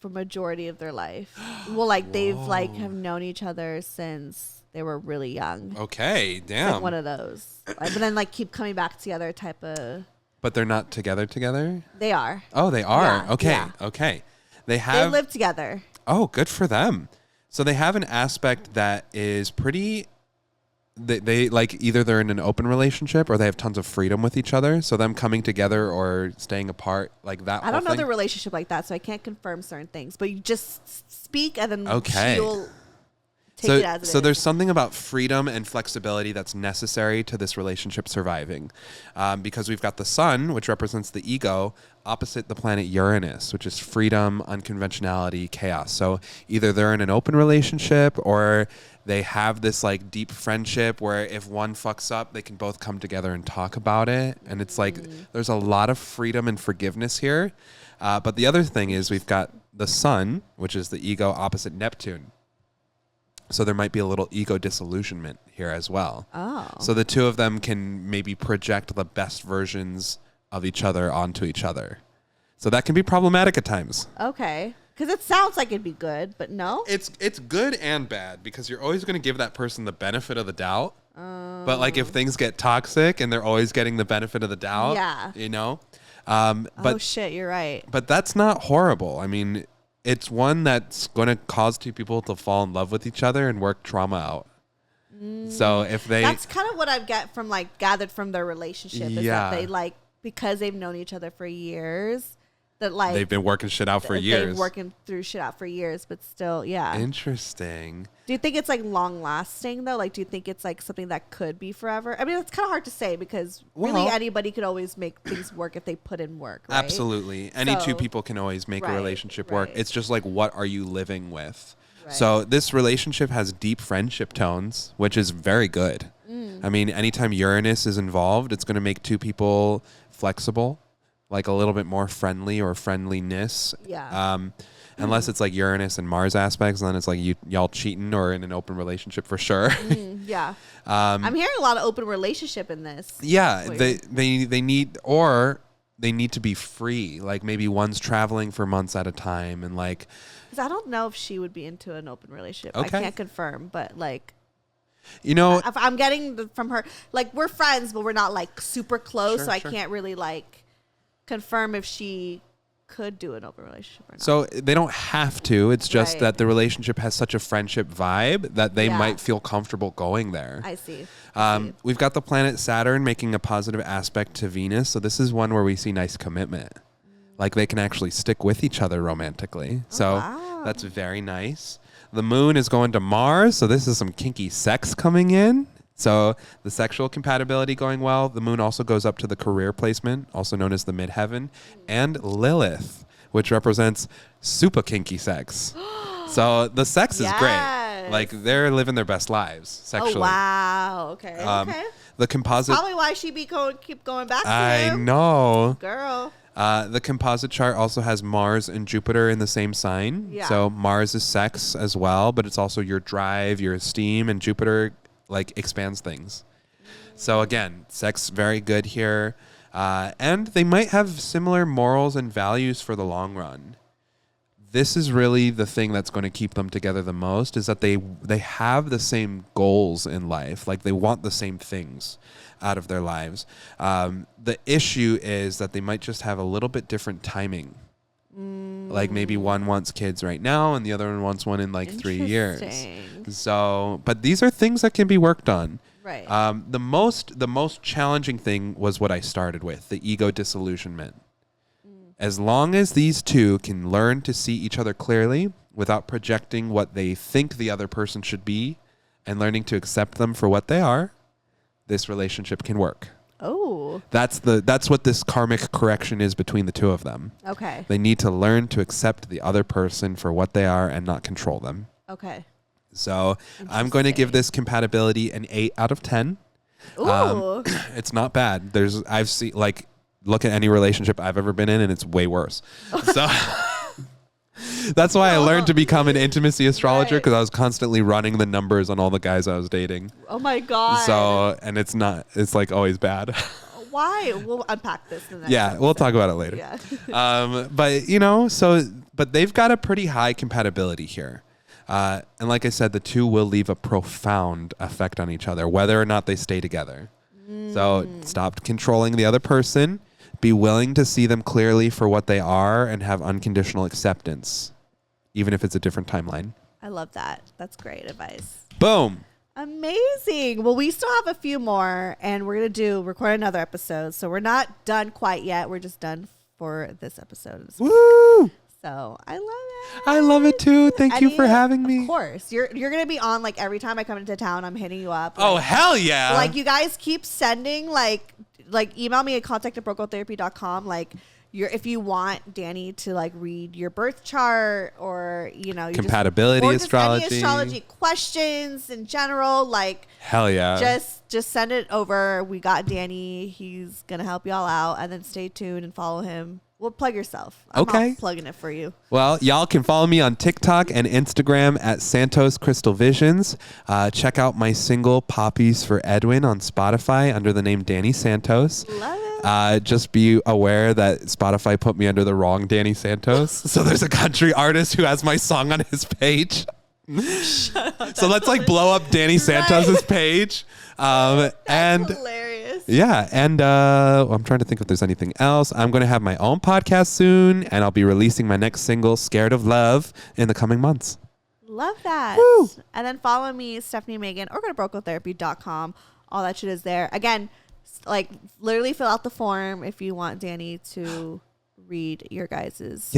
for majority of their life. Well, like they've like have known each other since they were really young. Okay, damn. Like one of those. Like, but then like keep coming back together type of. But they're not together? They are. Oh, they are. Yeah, Okay. yeah. Okay. They They have live together. Oh, good for them. So they have an aspect that is pretty they like either they're in an open relationship or they have tons of freedom with each other. So them coming together or staying apart, like that. I don't know thing. the relationship like that, so I can't confirm certain things. But you just speak and then Okay. she'll Take it as it so is. there's something about freedom and flexibility that's necessary to this relationship surviving, because we've got the sun, which represents the ego, opposite the planet Uranus, which is freedom, unconventionality, chaos. So either they're in an open relationship or they have this like deep friendship where if one fucks up, they can both come together and talk about it. And it's like there's a lot of freedom and forgiveness here. But the other thing is we've got the sun, which is the ego opposite Neptune. So there might be a little ego disillusionment here as well. Oh. So the two of them can maybe project the best versions of each other onto each other. So that can be problematic at times. Okay. Because it sounds like it'd be good, but no? It's good and bad because you're always going to give that person the benefit of the doubt. But like if things get toxic and they're always getting the benefit of the doubt, Yeah. you know? Oh, But shit, you're right. But that's not horrible. I mean, it's one that's going to cause two people to fall in love with each other and work trauma out. So if they... That's kind of what I've gathered from their relationship is that they like, because they've known each other for years, that like... They've been working shit out for years. They've been working through shit out for years, but still, yeah. Interesting. Do you think it's like long lasting though? Like, do you think it's like something that could be forever? I mean, it's kind of hard to say because really anybody could always make things work if they put in work, right? Absolutely. Any two people can always make a relationship work. It's just like, what are you living with? Right. So this relationship has deep friendship tones, which is very good. I mean, anytime Uranus is involved, it's going to make two people flexible, like a little bit more friendly or friendliness. Yeah. Unless it's like Uranus and Mars aspects, then it's like y'all cheating or in an open relationship for sure. Yeah. I'm hearing a lot of open relationship in this. Yeah, they need to be free. Like maybe one's traveling for months at a time and like. Because I don't know if she would be into an open relationship. Okay. I can't confirm, but like. You know, if I'm getting from her, like we're friends, but we're not like super close, so I can't really like confirm if she could do an open relationship or not. So they don't have to. It's just that the relationship has such a friendship vibe that they might feel comfortable going there. I see. We've got the planet Saturn making a positive aspect to Venus. So this is one where we see nice commitment. Like they can actually stick with each other romantically. So that's very nice. The moon is going to Mars. So this is some kinky sex coming in. So the sexual compatibility going well. The moon also goes up to the career placement, also known as the midheaven, and Lilith, which represents super kinky sex. So the sex is great. Like they're living their best lives sexually. Oh, wow. Okay. Okay. The composite. Probably why she keep going back to I him. know. Girl. The composite chart also has Mars and Jupiter in the same sign. Yeah. So Mars is sex as well, but it's also your drive, your esteem, and Jupiter like expands things. So again, sex very good here. And they might have similar morals and values for the long run. This is really the thing that's going to keep them together the most is that they have the same goals in life. Like they want the same things out of their lives. The issue is that they might just have a little bit different timing. Like maybe one wants kids right now and the other one wants one in like 3 years. So, but these are things that can be worked on. Right. The most challenging thing was what I started with, the ego disillusionment. As long as these two can learn to see each other clearly without projecting what they think the other person should be and learning to accept them for what they are, this relationship can work. Oh. That's what this karmic correction is between the two of them. Okay. They need to learn to accept the other person for what they are and not control them. Okay. So I'm going to give this compatibility an 8 out of 10. Ooh. It's not bad. I've seen like look at any relationship I've ever been in and it's way worse. So that's why I learned to become an intimacy astrologer because I was constantly running the numbers on all the guys I was dating. Oh my God. So, and it's like always bad. Why? We'll unpack this in the next episode. We'll talk about it later. Yeah. But you know, but they've got a pretty high compatibility here. And like I said, the two will leave a profound effect on each other, whether or not they stay together. So stop controlling the other person. Be willing to see them clearly for what they are and have unconditional acceptance, even if it's a different timeline. I love that. That's great advice. Boom. Amazing. Well, we still have a few more, and we're going to record another episode. So we're not done quite yet. We're just done for this episode. Woo! So I love it. I love it too. Thank you for having me. Of course. You're going to be on like every time I come into town, I'm hitting you up. Oh, like, hell yeah. Like you guys keep sending like email me at contact@brocotherapy.com. Like if you want Danny to like read your birth chart or, you know, compatibility astrology, any astrology questions in general, like hell yeah. Just send it over. We got Danny. He's going to help y'all out, and then stay tuned and follow him. Well, plug yourself. I'm not plugging it for you. Well, y'all can follow me on TikTok and Instagram at Santos Crystal Visions. Check out my single Poppies for Edwin on Spotify under the name Danny Santos. Love it. Just be aware that Spotify put me under the wrong Danny Santos. So there's a country artist who has my song on his page. So let's like blow up Danny Santos's page. And hilarious. Yeah, and I'm trying to think if there's anything else. I'm going to have my own podcast soon, and I'll be releasing my next single, Scared of Love, in the coming months. Love that. Woo. And then follow me, Stefanie Maegan, or go to brocotherapy.com. All that shit is there. Again, like literally fill out the form if you want Danny to read your guys'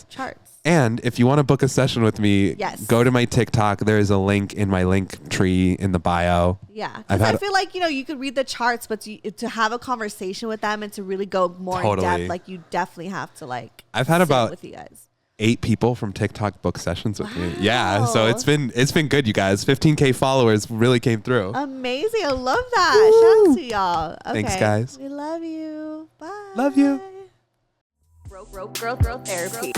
charts. And if you want to book a session with me, go to my TikTok. There is a link in my link tree in the bio. Yeah. Because I feel like, you know, you could read the charts, but to have a conversation with them and to really go more in depth, like you definitely have to like I've had about with you guys. 8 people from TikTok book sessions with me. Yeah. So it's been good, you guys. 15K followers really came through. Amazing. I love that. Woo. Shout out to y'all. Okay. Thanks, guys. We love you. Bye. Love you. Girl therapy.